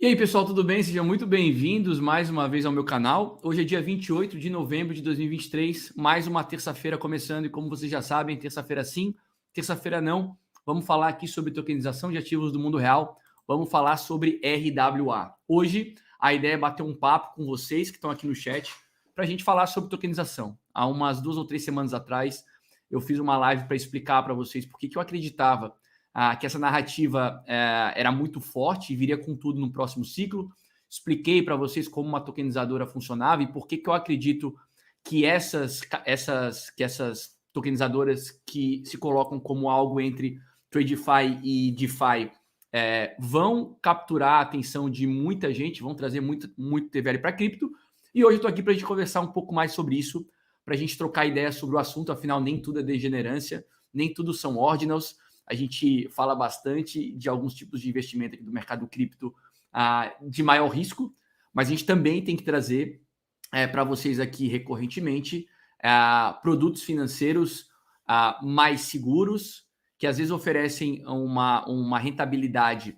E aí, pessoal, tudo bem? Sejam muito bem-vindos mais uma vez ao meu canal. Hoje é dia 28 de novembro de 2023, mais uma terça-feira começando e como vocês já sabem, terça-feira sim, terça-feira não. Vamos falar aqui sobre tokenização de ativos do mundo real, vamos falar sobre RWA. Hoje, a ideia é bater um papo com vocês que estão aqui no chat para a gente falar sobre tokenização. Há umas 2 ou 3 semanas atrás, eu fiz uma live para explicar para vocês por que eu acreditava que essa narrativa era muito forte e viria com tudo no próximo ciclo. Expliquei para vocês como uma tokenizadora funcionava e por que eu acredito que essas tokenizadoras que se colocam como algo entre TradeFi e DeFi vão capturar a atenção de muita gente, vão trazer muito TVL para cripto. E hoje eu estou aqui para a gente conversar um pouco mais sobre isso, para a gente trocar ideias sobre o assunto. Afinal, nem tudo é degenerância, nem tudo são ordinals. A gente fala bastante de alguns tipos de investimento aqui do mercado cripto de maior risco, mas a gente também tem que trazer para vocês aqui recorrentemente produtos financeiros mais seguros, que às vezes oferecem uma rentabilidade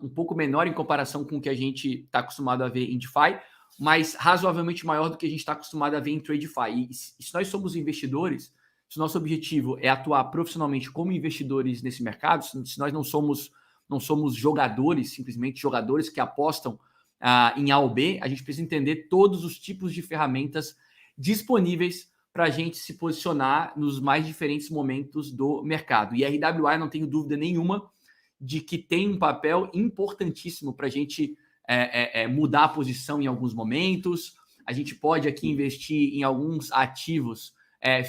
um pouco menor em comparação com o que a gente está acostumado a ver em DeFi, mas razoavelmente maior do que a gente está acostumado a ver em TradeFi. E se nós somos investidores, se o nosso objetivo é atuar profissionalmente como investidores nesse mercado, se nós não somos jogadores, simplesmente jogadores que apostam em A ou B, a gente precisa entender todos os tipos de ferramentas disponíveis para a gente se posicionar nos mais diferentes momentos do mercado. E a RWA, não tenho dúvida nenhuma de que tem um papel importantíssimo para a gente mudar a posição em alguns momentos. A gente pode aqui investir em alguns ativos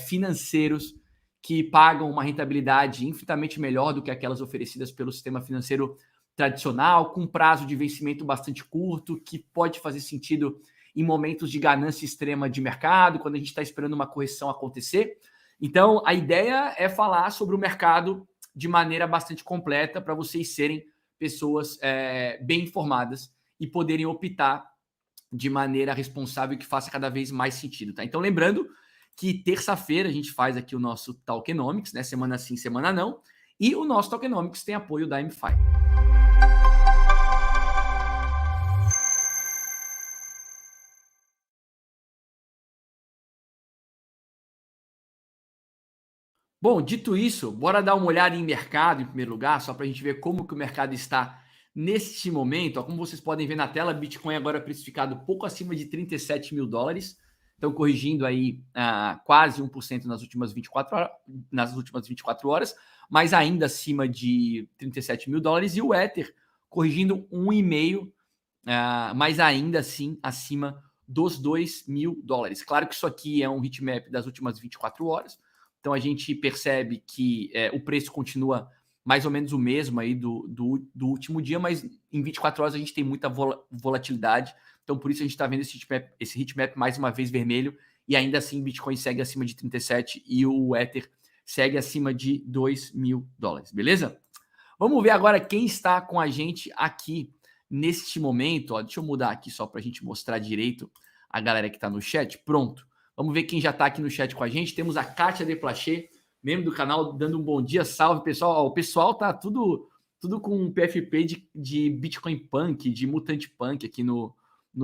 financeiros que pagam uma rentabilidade infinitamente melhor do que aquelas oferecidas pelo sistema financeiro tradicional, com prazo de vencimento bastante curto, que pode fazer sentido em momentos de ganância extrema de mercado, quando a gente está esperando uma correção acontecer. Então, a ideia é falar sobre o mercado de maneira bastante completa para vocês serem pessoas bem informadas e poderem optar de maneira responsável que faça cada vez mais sentido, tá? Então, lembrando que terça-feira a gente faz aqui o nosso Tokenomics, né? Semana sim, semana não. E o nosso Tokenomics tem apoio da MFi. Bom, dito isso, bora dar uma olhada em mercado em primeiro lugar, só para a gente ver como que o mercado está neste momento. Ó, como vocês podem ver na tela, Bitcoin agora precificado pouco acima de 37 mil dólares. Estão corrigindo aí quase 1% nas últimas 24 horas, mas ainda acima de 37 mil dólares. E o Ether corrigindo 1,5%, mas ainda assim acima dos 2 mil dólares. Claro que isso aqui é um heatmap das últimas 24 horas, então a gente percebe que o preço continua mais ou menos o mesmo aí do último dia, mas em 24 horas a gente tem muita volatilidade. Então, por isso a gente está vendo esse heatmap mais uma vez vermelho, e ainda assim Bitcoin segue acima de 37 e o Ether segue acima de 2 mil dólares, beleza? Vamos ver agora quem está com a gente aqui neste momento. Ó, deixa eu mudar aqui só para a gente mostrar direito a galera que está no chat. Pronto. Vamos ver quem já está aqui no chat com a gente. Temos a Kátia Deplaché, membro do canal, dando um bom dia. Salve, pessoal. Ó, o pessoal tá tudo com um PFP de Bitcoin Punk, de Mutant Punk aqui no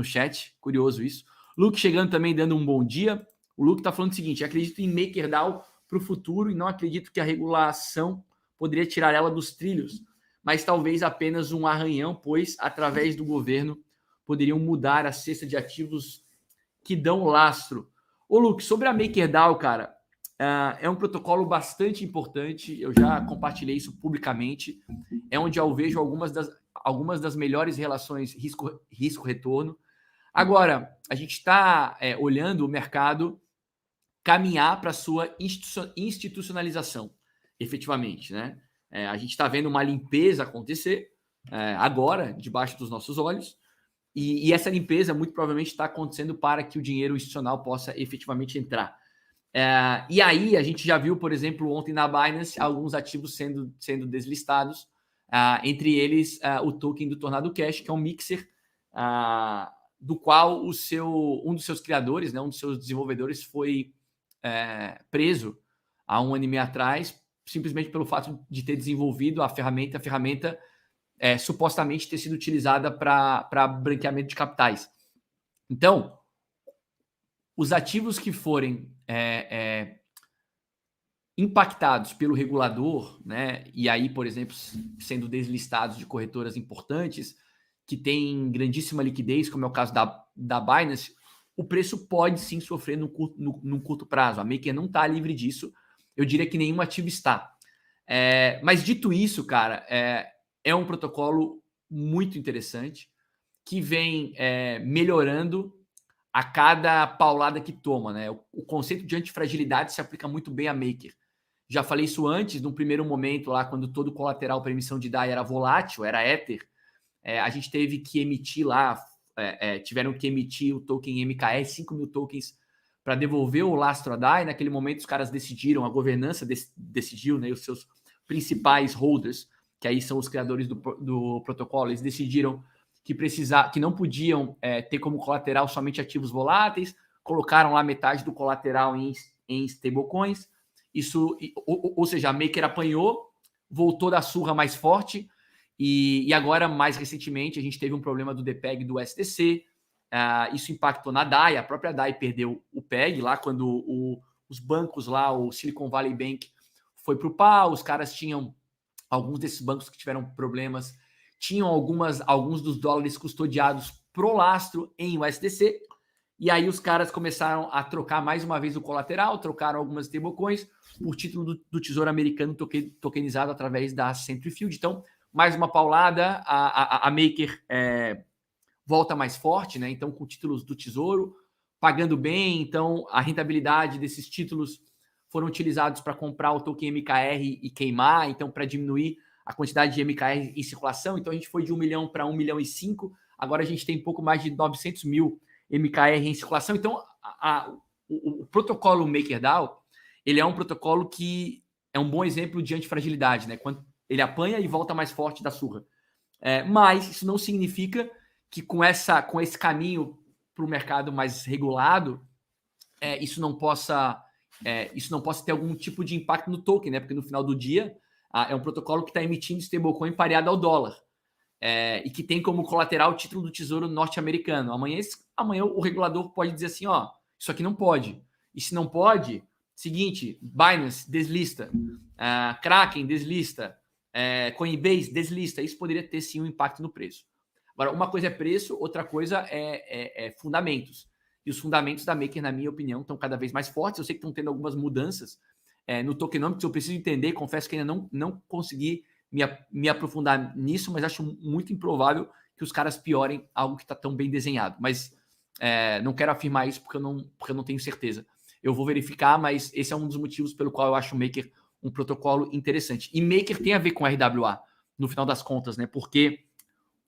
chat. Curioso isso. Luke chegando também, dando um bom dia. O Luke está falando o seguinte: acredito em MakerDAO para o futuro e não acredito que a regulação poderia tirar ela dos trilhos, mas talvez apenas um arranhão, pois através do governo poderiam mudar a cesta de ativos que dão lastro. Ô, Luke, sobre a MakerDAO, cara, é um protocolo bastante importante. Eu já compartilhei isso publicamente. É onde eu vejo algumas das melhores relações risco-retorno. Agora, a gente está olhando o mercado caminhar para a sua institucionalização, efetivamente, né? A gente está vendo uma limpeza acontecer agora, debaixo dos nossos olhos, e essa limpeza muito provavelmente está acontecendo para que o dinheiro institucional possa efetivamente entrar. E aí a gente já viu, por exemplo, ontem na Binance, alguns ativos sendo deslistados, entre eles o token do Tornado Cash, que é um mixer do qual um dos seus criadores, né, um dos seus desenvolvedores foi preso há 1 ano e meio atrás, simplesmente pelo fato de ter desenvolvido a ferramenta supostamente ter sido utilizada para branqueamento de capitais. Então, os ativos que forem impactados pelo regulador, né, e aí, por exemplo, sendo deslistados de corretoras importantes, que têm grandíssima liquidez, como é o caso da Binance, o preço pode sim sofrer num curto prazo. A Maker não está livre disso. Eu diria que nenhum ativo está. Mas dito isso, cara, é um protocolo muito interessante que vem melhorando a cada paulada que toma, né? O conceito de antifragilidade se aplica muito bem a Maker. Já falei isso antes, num primeiro momento lá, quando todo o colateral para emissão de DAI era volátil, era Ether, a gente teve que emitir lá, tiveram que emitir o token MKR, 5 mil tokens, para devolver o lastro a DAI. Naquele momento, os caras decidiram, a governança decidiu, né, os seus principais holders, que aí são os criadores do protocolo, eles decidiram que não podiam ter como colateral somente ativos voláteis, colocaram lá metade do colateral em stablecoins. Isso, ou seja, a Maker apanhou, voltou da surra mais forte, e agora, mais recentemente, a gente teve um problema do DPEG do STC, isso impactou na DAI, a própria DAI perdeu o PEG lá quando os bancos lá, o Silicon Valley Bank foi para o pau, os caras tinham, alguns desses bancos que tiveram problemas, tinham alguns dos dólares custodiados pro lastro em USDC, e aí os caras começaram a trocar mais uma vez o colateral, trocaram algumas stablecoins por título do Tesouro Americano tokenizado através da Centrifuge. Então, mais uma paulada, a Maker volta mais forte, né? Então, com títulos do Tesouro, pagando bem. Então, a rentabilidade desses títulos foram utilizados para comprar o token MKR e queimar, então, para diminuir a quantidade de MKR em circulação. Então, a gente foi de 1 milhão para 1 milhão e 5. Agora, a gente tem pouco mais de 900 mil MKR em circulação. Então, o protocolo MakerDAO, ele é um protocolo que é um bom exemplo de antifragilidade, né? Quando ele apanha e volta mais forte da surra. Mas isso não significa que com esse caminho para o mercado mais regulado, isso não possa ter algum tipo de impacto no token, né? Porque no final do dia é um protocolo que está emitindo stablecoin pareado ao dólar. E que tem como colateral o título do Tesouro norte-americano. Amanhã o regulador pode dizer assim, ó, isso aqui não pode. E se não pode, seguinte, Binance, deslista. Kraken, deslista. Coinbase, deslista. Isso poderia ter, sim, um impacto no preço. Agora, uma coisa é preço, outra coisa é fundamentos. E os fundamentos da Maker, na minha opinião, estão cada vez mais fortes. Eu sei que estão tendo algumas mudanças no tokenomics. Eu preciso entender, confesso que ainda não consegui me aprofundar nisso, mas acho muito improvável que os caras piorem algo que está tão bem desenhado. Mas não quero afirmar isso porque eu não tenho certeza. Eu vou verificar, mas esse é um dos motivos pelo qual eu acho o Maker um protocolo interessante. E Maker tem a ver com RWA, no final das contas, né? Porque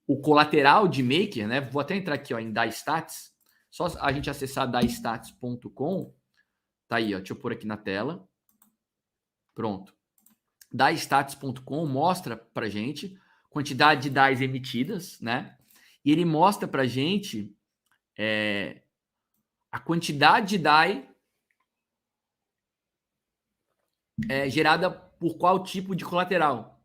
o colateral de Maker, né? Vou até entrar aqui, ó, em DAIstats. Só a gente acessar daistats.com. Tá aí, ó. Deixa eu pôr aqui na tela. Pronto. DAIstats.com mostra para gente quantidade de DAIs emitidas, né? E ele mostra para gente a quantidade de DAI gerada por qual tipo de colateral.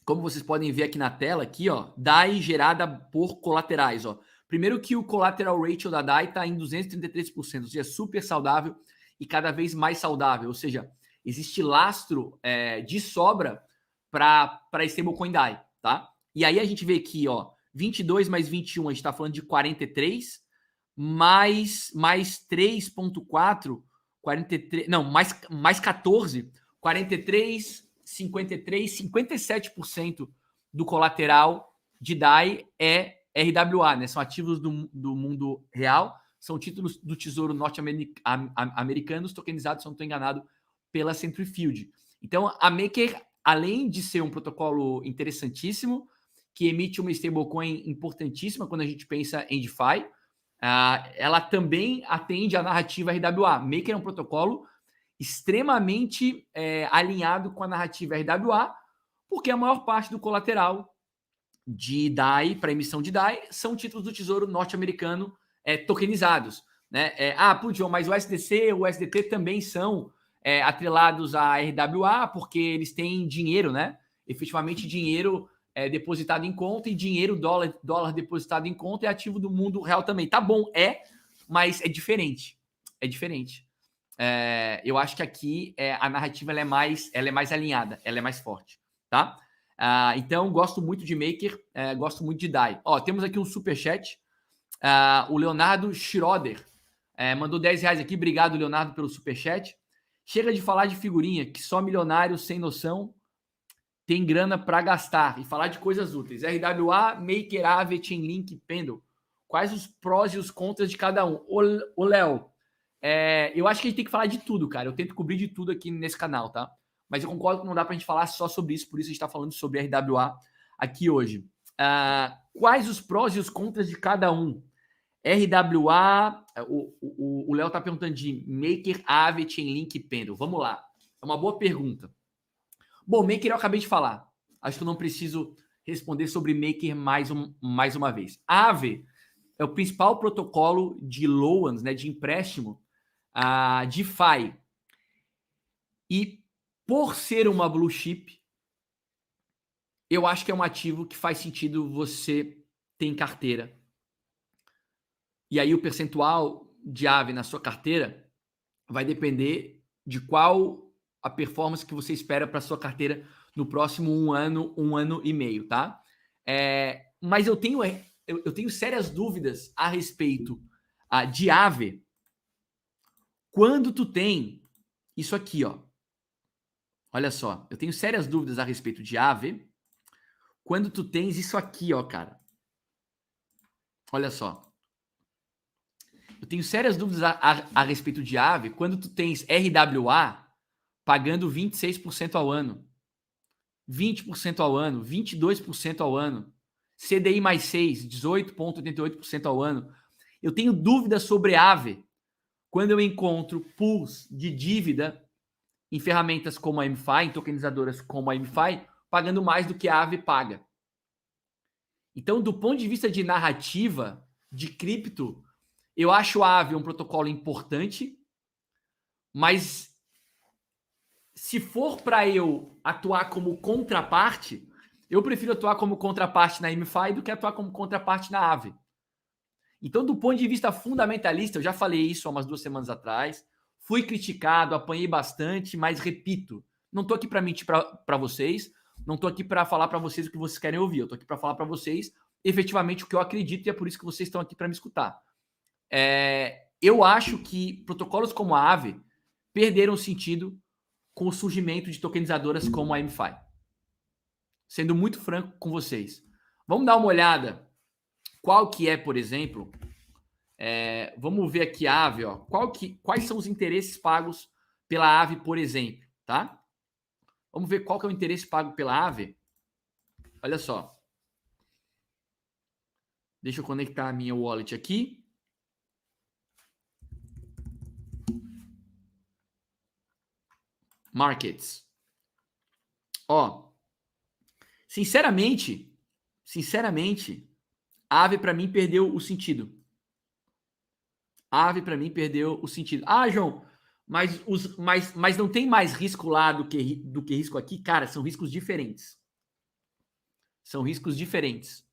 Como vocês podem ver aqui na tela, aqui, ó, DAI gerada por colaterais, ó. Primeiro que o collateral ratio da DAI está em 233%, ou seja, super saudável e cada vez mais saudável, ou seja, existe lastro de sobra para stablecoin DAI, tá? E aí a gente vê aqui, ó, 22 mais 21, a gente está falando de 43, mais 3.4, 43, não, mais 14, 43, 53, 57% do colateral de DAI é RWA, né? São ativos do mundo real, são títulos do Tesouro norte-americanos tokenizados, se eu não estou enganado, pela Centrifuge. Então, a Maker, além de ser um protocolo interessantíssimo, que emite uma stablecoin importantíssima quando a gente pensa em DeFi, ela também atende à narrativa RWA. Maker é um protocolo extremamente alinhado com a narrativa RWA, porque a maior parte do colateral de DAI para emissão de DAI são títulos do Tesouro norte-americano tokenizados. Né? Putz, mas o SDC, o USDT também são atrelados à RWA, porque eles têm dinheiro, né? Efetivamente dinheiro depositado em conta e dinheiro, dólar depositado em conta é ativo do mundo real também. Tá bom, mas é diferente. É diferente. Eu acho que aqui a narrativa ela é mais alinhada, ela é mais forte, tá? Então, gosto muito de Maker, gosto muito de DAI. Ó, temos aqui um superchat. O Leonardo Schroeder mandou R$10 aqui. Obrigado, Leonardo, pelo superchat. Chega de falar de figurinha, que só milionário sem noção tem grana para gastar. E falar de coisas úteis. RWA, Maker, Aave, Chainlink, Pendle. Quais os prós e os contras de cada um? Ô Léo, eu acho que a gente tem que falar de tudo, cara. Eu tento cobrir de tudo aqui nesse canal, tá? Mas eu concordo que não dá pra gente falar só sobre isso, por isso a gente tá falando sobre RWA aqui hoje. Quais os prós e os contras de cada um? RWA, o Léo tá perguntando de Maker, Aave, Chainlink e Pendle. Vamos lá. É uma boa pergunta. Bom, Maker eu acabei de falar. Acho que eu não preciso responder sobre Maker mais uma vez. Aave é o principal protocolo de loans, né, de empréstimo, DeFi. E por ser uma blue chip, eu acho que é um ativo que faz sentido você ter em carteira. E aí o percentual de Aave na sua carteira vai depender de qual a performance que você espera para sua carteira no próximo um ano e meio, tá? Mas eu tenho sérias dúvidas a respeito de Aave quando tu tem isso aqui, ó. Olha só, eu tenho sérias dúvidas a respeito de Aave quando tu tens isso aqui, ó, cara. Olha só. Eu tenho sérias dúvidas a respeito de Aave quando tu tens RWA pagando 26% ao ano, 20% ao ano, 22% ao ano, CDI mais 6, 18,88% ao ano. Eu tenho dúvidas sobre Aave quando eu encontro pools de dívida em ferramentas como a MFI, em tokenizadoras como a MFI, pagando mais do que a Aave paga. Então, do ponto de vista de narrativa de cripto, eu acho a Aave um protocolo importante, mas se for para eu atuar como contraparte, eu prefiro atuar como contraparte na MFI do que atuar como contraparte na Aave. Então, do ponto de vista fundamentalista, eu já falei isso há umas 2 semanas atrás, fui criticado, apanhei bastante, mas repito, não estou aqui para mentir para vocês, não estou aqui para falar para vocês o que vocês querem ouvir, eu estou aqui para falar para vocês efetivamente o que eu acredito e é por isso que vocês estão aqui para me escutar. Eu acho que protocolos como a Aave perderam sentido com o surgimento de tokenizadoras como a MFI. Sendo muito franco com vocês. Vamos dar uma olhada qual que é, por exemplo, vamos ver aqui a Aave, ó. Quais são os interesses pagos pela Aave, por exemplo, tá? Vamos ver qual que é o interesse pago pela Aave. Olha só. Deixa eu conectar a minha wallet aqui. Markets. Ó, sinceramente, a Aave para mim perdeu o sentido. A Aave para mim perdeu o sentido. João, mas não tem mais risco lá do que risco aqui? Cara, são riscos diferentes. São riscos diferentes.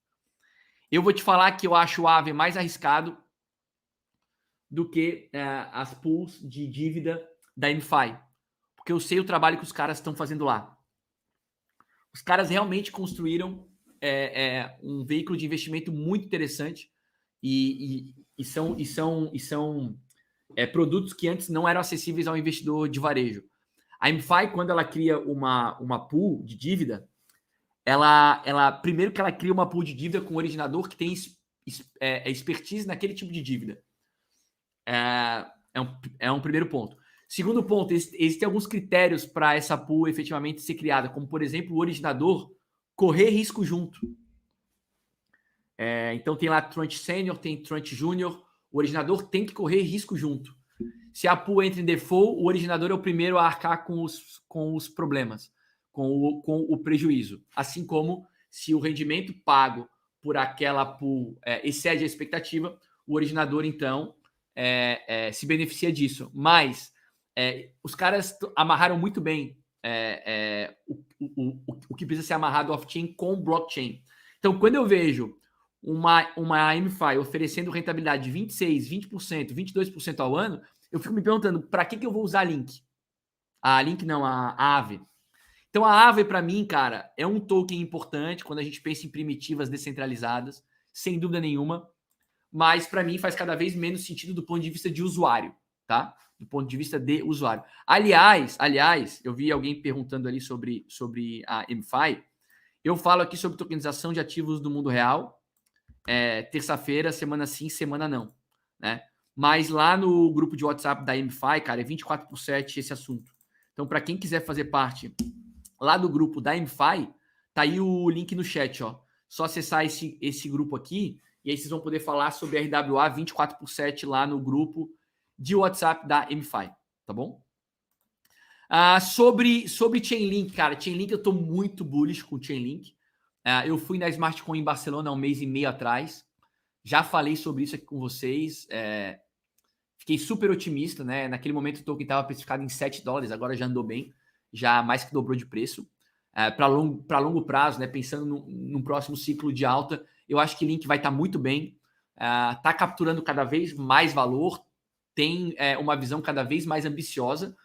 Eu vou te falar que eu acho o Aave mais arriscado do que as pools de dívida da MFI. Porque eu sei o trabalho que os caras estão fazendo lá. Os caras realmente construíram um veículo de investimento muito interessante e são produtos que antes não eram acessíveis ao investidor de varejo. A MFI, quando ela cria uma pool de dívida, primeiro que ela cria uma pool de dívida com um originador que tem expertise naquele tipo de dívida. É um primeiro ponto. Segundo ponto, existem alguns critérios para essa pool efetivamente ser criada, como, por exemplo, o originador correr risco junto. Então, tem lá tranche sênior, tem tranche júnior, o originador tem que correr risco junto. Se a pool entra em default, o originador é o primeiro a arcar com os problemas, com o prejuízo. Assim como se o rendimento pago por aquela pool excede a expectativa, o originador, então, se beneficia disso. Mas os caras amarraram muito bem o que precisa ser amarrado off-chain com blockchain. Então, quando eu vejo uma MFI oferecendo rentabilidade de 26%, 20%, 22% ao ano, eu fico me perguntando, para que eu vou usar a Link? A Link não, a Aave. Então, a Aave, para mim, cara, é um token importante quando a gente pensa em primitivas descentralizadas, sem dúvida nenhuma, mas para mim faz cada vez menos sentido do ponto de vista de usuário, tá? Do ponto de vista de usuário. Aliás, eu vi alguém perguntando ali sobre a MFI. Eu falo aqui sobre tokenização de ativos do mundo real, terça-feira, semana sim, semana não, né? Mas lá no grupo de WhatsApp da MFI, cara, é 24/7 esse assunto. Então, para quem quiser fazer parte lá do grupo da MFI, tá aí o link no chat, ó. Só acessar esse grupo aqui e aí vocês vão poder falar sobre RWA 24/7 lá no grupo de WhatsApp da MFI, tá bom? Sobre Chainlink, cara, Chainlink eu tô muito bullish com Chainlink. Eu fui na SmartCon em Barcelona há um mês e meio atrás. Já falei sobre isso aqui com vocês. Fiquei super otimista, né? Naquele momento o token estava precificado em $7, agora já andou bem, já mais que dobrou de preço. Para longo prazo, né? Pensando no próximo ciclo de alta, eu acho que Link vai estar muito bem. Está capturando cada vez mais valor, tem uma visão cada vez mais ambiciosa.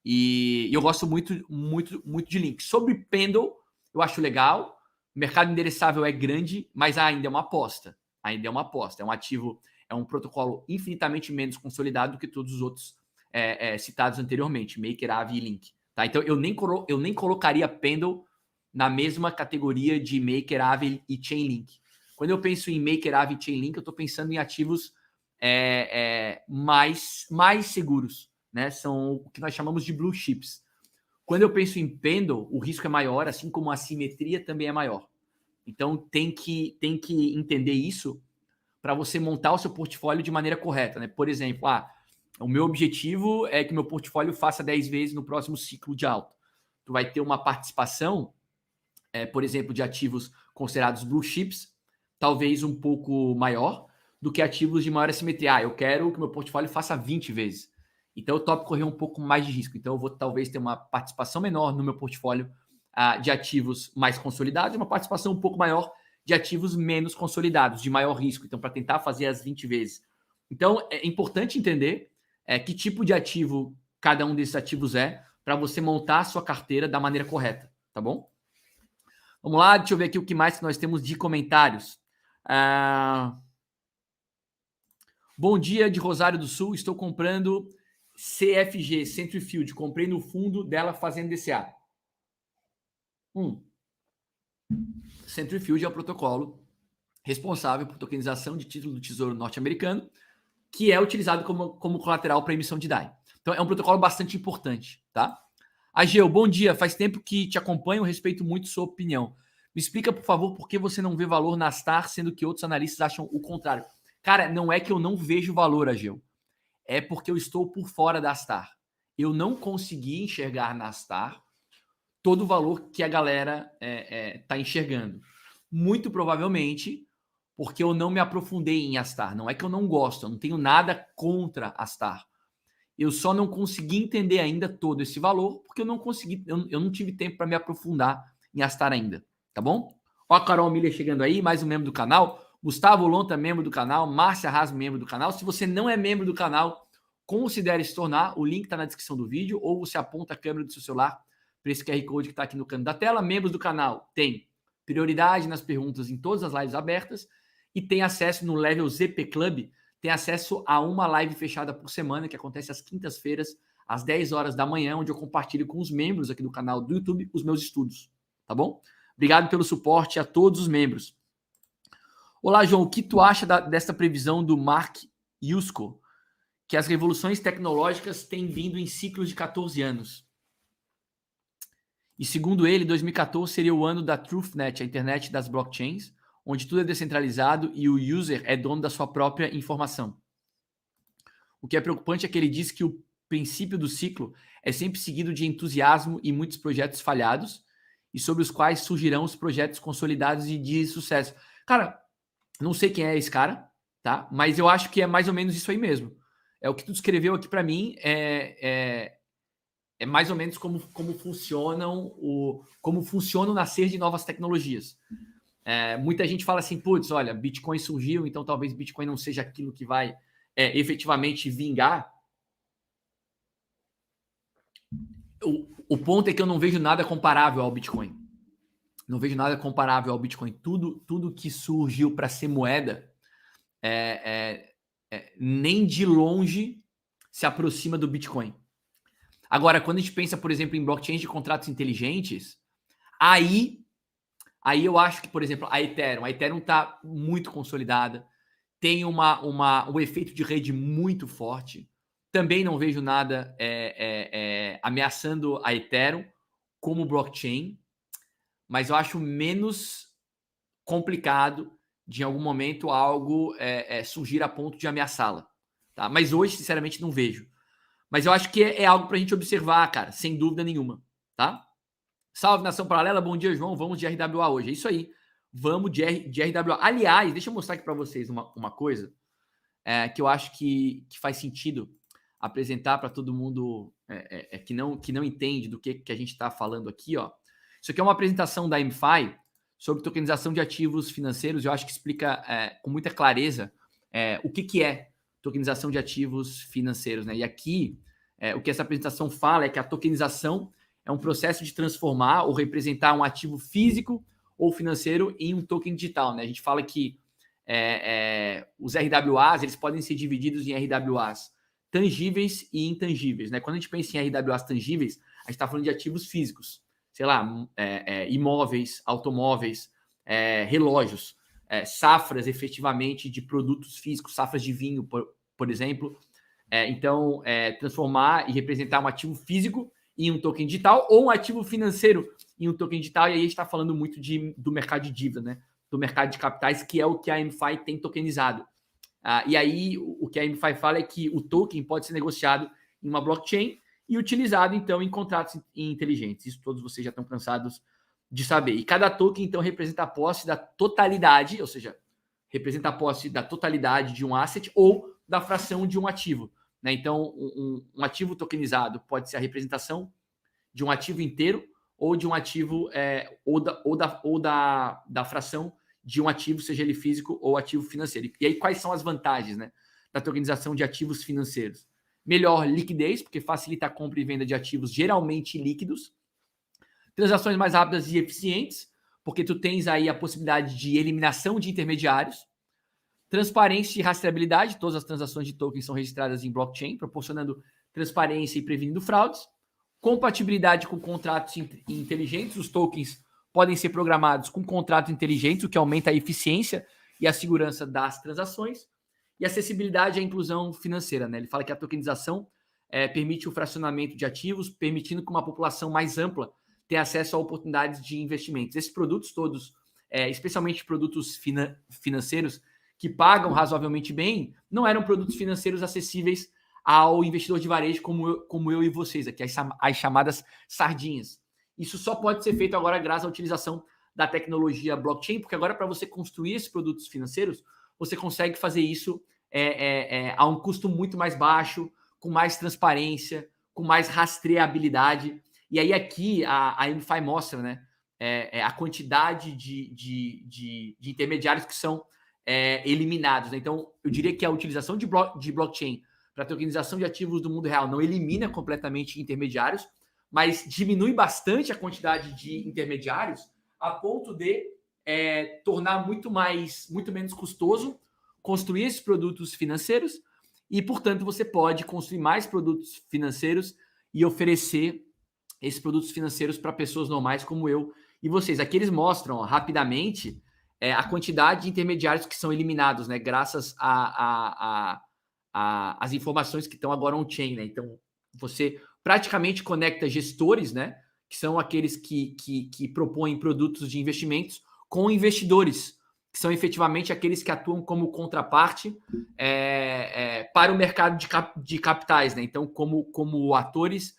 E eu gosto muito, muito, muito de Link. Sobre Pendle, eu acho legal. O mercado endereçável é grande, mas ainda é uma aposta. Ainda é uma aposta. É um ativo, é um protocolo infinitamente menos consolidado do que todos os outros citados anteriormente, Maker, Aave e Link. Tá? Então, eu nem colocaria Pendle na mesma categoria de Maker, Aave e Chainlink. Quando eu penso em Maker, Aave e Chainlink, eu estou pensando em ativos mais seguros, né? São o que nós chamamos de blue chips. Quando eu penso em Pendle, o risco é maior, assim como a simetria também é maior. Então, tem que entender isso para você montar o seu portfólio de maneira correta, né? Por exemplo, o meu objetivo é que meu portfólio faça 10 vezes no próximo ciclo de alta. Tu vai ter uma participação, por exemplo, de ativos considerados blue chips, talvez um pouco maior do que ativos de maior assimetria. Eu quero que meu portfólio faça 20 vezes. Então, eu topo correr um pouco mais de risco. Então, eu vou talvez ter uma participação menor no meu portfólio de ativos mais consolidados e uma participação um pouco maior de ativos menos consolidados, de maior risco. Então, para tentar fazer as 20 vezes. Então, é importante entender que tipo de ativo cada um desses ativos para você montar a sua carteira da maneira correta, tá bom? Vamos lá, deixa eu ver aqui o que mais que nós temos de comentários. Bom dia, de Rosário do Sul. Estou comprando CFG, Centrifuge. Comprei no fundo dela fazendo DCA. Centrifuge é o protocolo responsável por tokenização de título do Tesouro norte-americano, que é utilizado como colateral para emissão de DAI. Então, é um protocolo bastante importante, tá? Ageu, bom dia. Faz tempo que te acompanho, respeito muito sua opinião. Me explica, por favor, por que você não vê valor na Star, sendo que outros analistas acham o contrário. Cara, não é que eu não vejo valor, Ageu. É porque eu estou por fora da Star. Eu não consegui enxergar na Star todo o valor que a galera está enxergando. Muito provavelmente porque eu não me aprofundei em Astar. Não é que eu não gosto, eu não tenho nada contra Astar. Eu só não consegui entender ainda todo esse valor, porque eu não tive tempo para me aprofundar em Astar ainda, tá bom? Ó a Carol Miller chegando aí, mais um membro do canal. Gustavo Lonta, membro do canal. Márcia Haas, membro do canal. Se você não é membro do canal, considere se tornar. O link está na descrição do vídeo, ou você aponta a câmera do seu celular para esse QR Code que está aqui no canto da tela. Membros do canal têm prioridade nas perguntas em todas as lives abertas e tem acesso no Level ZP Club, tem acesso a uma live fechada por semana, que acontece às quintas-feiras, às 10 horas da manhã, onde eu compartilho com os membros aqui do canal do YouTube os meus estudos, tá bom? Obrigado pelo suporte a todos os membros. Olá, João, o que tu acha dessa previsão do Mark Yusko, que as revoluções tecnológicas têm vindo em ciclos de 14 anos? E segundo ele, 2014 seria o ano da TruthNet, a internet das blockchains, onde tudo é descentralizado e o user é dono da sua própria informação. O que é preocupante é que ele diz que o princípio do ciclo é sempre seguido de entusiasmo e muitos projetos falhados, e sobre os quais surgirão os projetos consolidados e de sucesso. Cara, não sei quem é esse cara, tá? Mas eu acho que é mais ou menos isso aí mesmo. O que tu descreveu aqui para mim é é mais ou menos como funciona o nascer de novas tecnologias. Muita gente fala assim, putz, olha, Bitcoin surgiu, então talvez Bitcoin não seja aquilo que vai efetivamente vingar. O ponto é que eu não vejo nada comparável ao Bitcoin. Não vejo nada comparável ao Bitcoin. Tudo que surgiu para ser moeda nem de longe se aproxima do Bitcoin. Agora, quando a gente pensa, por exemplo, em blockchains de contratos inteligentes, aí eu acho que, por exemplo, a Ethereum está muito consolidada, tem um efeito de rede muito forte. Também não vejo nada ameaçando a Ethereum como blockchain, mas eu acho menos complicado de, em algum momento, algo surgir a ponto de ameaçá-la. Tá? Mas hoje, sinceramente, não vejo. Mas eu acho que é algo para a gente observar, cara, sem dúvida nenhuma. Tá? Salve, Nação Paralela. Bom dia, João. Vamos de RWA hoje. É isso aí. Vamos de RWA. Aliás, deixa eu mostrar aqui para vocês uma coisa que eu acho que faz sentido apresentar para todo mundo que não entende do que a gente está falando aqui. Ó. Isso aqui é uma apresentação da MFI sobre tokenização de ativos financeiros. Eu acho que explica com muita clareza o que é tokenização de ativos financeiros. Né? E aqui, o que essa apresentação fala é que a tokenização é um processo de transformar ou representar um ativo físico ou financeiro em um token digital. Né? A gente fala que os RWAs eles podem ser divididos em RWAs tangíveis e intangíveis. Né? Quando a gente pensa em RWAs tangíveis, a gente está falando de ativos físicos. Sei lá, imóveis, automóveis, relógios, safras efetivamente de produtos físicos, safras de vinho, por exemplo. Então, transformar e representar um ativo físico em um token digital ou um ativo financeiro em um token digital. E aí a gente está falando muito do mercado de dívida, né? Do mercado de capitais, que é o que a MFI tem tokenizado. E aí o que a MFI fala é que o token pode ser negociado em uma blockchain e utilizado, então, em contratos inteligentes. Isso todos vocês já estão cansados de saber. E cada token, então, representa a posse da totalidade, ou seja, representa a posse da totalidade de um asset ou da fração de um ativo. Né? Então, um ativo tokenizado pode ser a representação de um ativo inteiro ou de um ativo ou da fração de um ativo, seja ele físico ou ativo financeiro. E aí, quais são as vantagens, né, da tokenização de ativos financeiros? Melhor liquidez, porque facilita a compra e venda de ativos geralmente líquidos. Transações mais rápidas e eficientes, porque tu tens aí a possibilidade de eliminação de intermediários. Transparência e rastreabilidade, todas as transações de tokens são registradas em blockchain, proporcionando transparência e prevenindo fraudes. Compatibilidade com contratos inteligentes, os tokens podem ser programados com contratos inteligentes, o que aumenta a eficiência e a segurança das transações. E acessibilidade à inclusão financeira. Né? Ele fala que a tokenização permite o fracionamento de ativos, permitindo que uma população mais ampla tenha acesso a oportunidades de investimentos. Esses produtos todos, especialmente produtos financeiros, que pagam razoavelmente bem, não eram produtos financeiros acessíveis ao investidor de varejo como eu e vocês, aqui as chamadas sardinhas. Isso só pode ser feito agora graças à utilização da tecnologia blockchain, porque agora para você construir esses produtos financeiros, você consegue fazer isso a um custo muito mais baixo, com mais transparência, com mais rastreabilidade. E aí aqui a MFI mostra, né, a quantidade de intermediários que são eliminados. Né? Então, eu diria que a utilização de blockchain para a tokenização de ativos do mundo real não elimina completamente intermediários, mas diminui bastante a quantidade de intermediários a ponto de tornar muito menos custoso construir esses produtos financeiros e, portanto, você pode construir mais produtos financeiros e oferecer esses produtos financeiros para pessoas normais como eu e vocês. Aqui eles mostram rapidamente a quantidade de intermediários que são eliminados, né, graças às informações que estão agora on-chain. Né? Então, você praticamente conecta gestores, né, que são aqueles que propõem produtos de investimentos, com investidores, que são efetivamente aqueles que atuam como contraparte para o mercado de capitais. Né? Então, como atores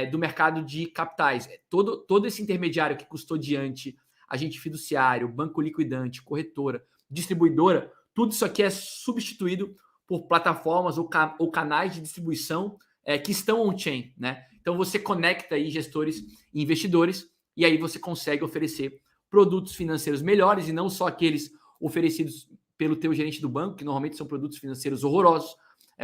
do mercado de capitais. Todo esse intermediário que custodiante, agente fiduciário, banco liquidante, corretora, distribuidora, tudo isso aqui é substituído por plataformas ou canais de distribuição que estão on-chain. Né? Então você conecta aí gestores e investidores e aí você consegue oferecer produtos financeiros melhores e não só aqueles oferecidos pelo teu gerente do banco, que normalmente são produtos financeiros horrorosos.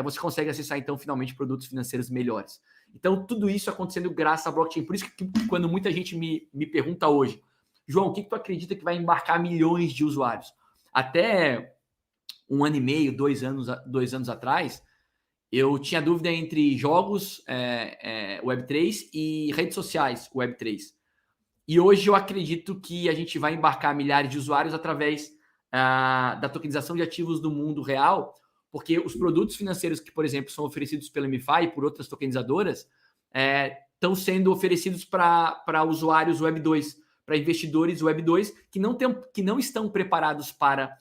Você consegue acessar então finalmente produtos financeiros melhores. Então tudo isso acontecendo graças à blockchain. Por isso que quando muita gente me pergunta hoje, João, o que tu acredita que vai embarcar milhões de usuários? Até 1 ano e meio, 2 anos atrás, eu tinha dúvida entre jogos Web3 e redes sociais Web3. E hoje eu acredito que a gente vai embarcar milhares de usuários através da tokenização de ativos do mundo real, porque os produtos financeiros que, por exemplo, são oferecidos pela MiFi e por outras tokenizadoras estão sendo oferecidos para usuários Web2, para investidores Web2 que não estão preparados para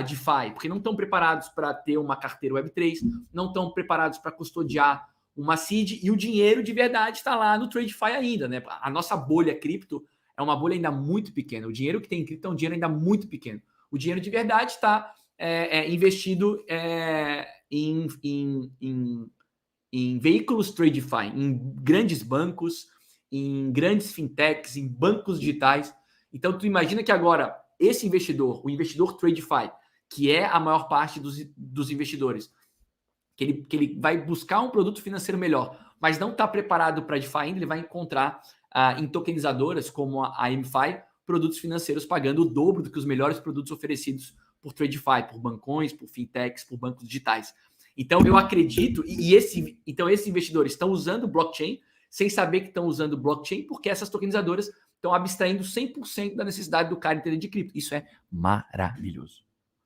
DeFi, porque não estão preparados para ter uma carteira Web3, não estão preparados para custodiar uma seed, e o dinheiro de verdade está lá no TradeFi ainda, né? A nossa bolha cripto é uma bolha ainda muito pequena. O dinheiro que tem em cripto é um dinheiro ainda muito pequeno. O dinheiro de verdade está investido em veículos TradeFi, em grandes bancos, em grandes fintechs, em bancos digitais. Então, tu imagina que agora esse investidor, o investidor TradeFi, que é a maior parte dos investidores, que ele vai buscar um produto financeiro melhor, mas não está preparado para DeFi ainda, ele vai encontrar em tokenizadoras como a MFi produtos financeiros pagando o dobro do que os melhores produtos oferecidos por TradeFi, por bancões, por fintechs, por bancos digitais. Então eu acredito, então esses investidores estão usando blockchain sem saber que estão usando blockchain, porque essas tokenizadoras estão abstraindo 100% da necessidade do cara entender de cripto. Isso é maravilhoso.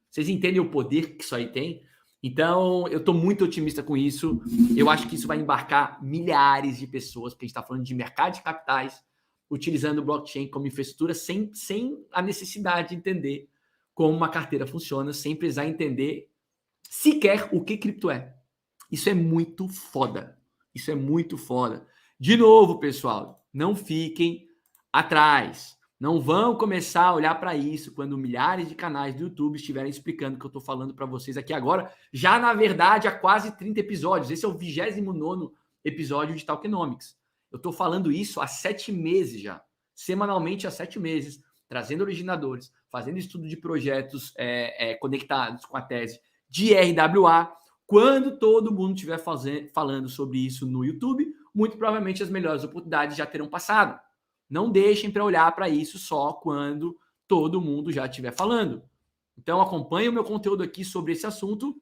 Vocês entendem o poder que isso aí tem? Então, eu estou muito otimista com isso. Eu acho que isso vai embarcar milhares de pessoas, porque a gente está falando de mercado de capitais, utilizando o blockchain como infraestrutura sem a necessidade de entender como uma carteira funciona, sem precisar entender sequer o que cripto é. Isso é muito foda. Isso é muito foda. De novo, pessoal, não fiquem atrás. Não vão começar a olhar para isso quando milhares de canais do YouTube estiverem explicando o que eu estou falando para vocês aqui agora. Já, na verdade, há quase 30 episódios. Esse é o 29º episódio de Talkenomics. Eu estou falando isso há 7 meses já. Semanalmente há 7 meses. Trazendo originadores, fazendo estudo de projetos conectados com a tese de RWA. Quando todo mundo estiver falando sobre isso no YouTube, muito provavelmente as melhores oportunidades já terão passado. Não deixem para olhar para isso só quando todo mundo já estiver falando. Então, acompanhem o meu conteúdo aqui sobre esse assunto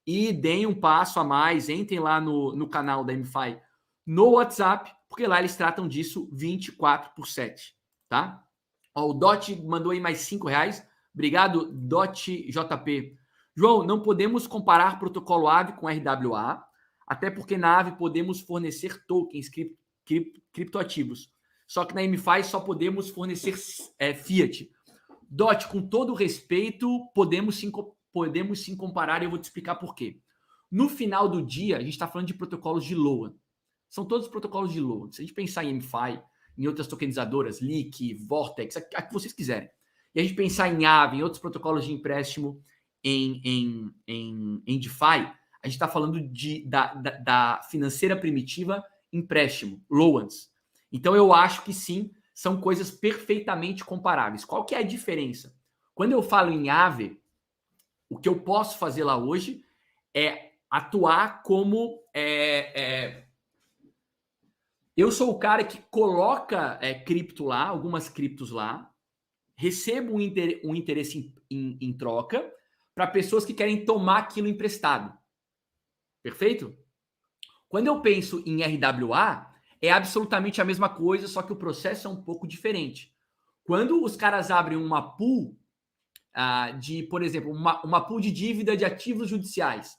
e deem um passo a mais. Entrem lá no canal da MFi no WhatsApp, porque lá eles tratam disso 24/7, tá? Ó, o Dot mandou aí mais R$5. Obrigado, Dot JP. João, não podemos comparar protocolo AVE com RWA, até porque na AVE podemos fornecer tokens criptoativos. Só que na MFi só podemos fornecer fiat. Dot, com todo respeito, podemos sim comparar e eu vou te explicar por quê. No final do dia, a gente está falando de protocolos de LOA. São todos protocolos de LOA. Se a gente pensar em MFi, em outras tokenizadoras, Leak, Vortex, a que vocês quiserem, e a gente pensar em AVE, em outros protocolos de empréstimo em DeFi, a gente está falando da financeira primitiva empréstimo, LOANs. Então, eu acho que sim, são coisas perfeitamente comparáveis. Qual que é a diferença? Quando eu falo em AVE, o que eu posso fazer lá hoje é atuar como... eu sou o cara que coloca cripto lá, algumas criptos lá, recebo um interesse em troca para pessoas que querem tomar aquilo emprestado. Perfeito? Quando eu penso em RWA, é absolutamente a mesma coisa, só que o processo é um pouco diferente. Quando os caras abrem uma pool por exemplo, uma pool de dívida de ativos judiciais,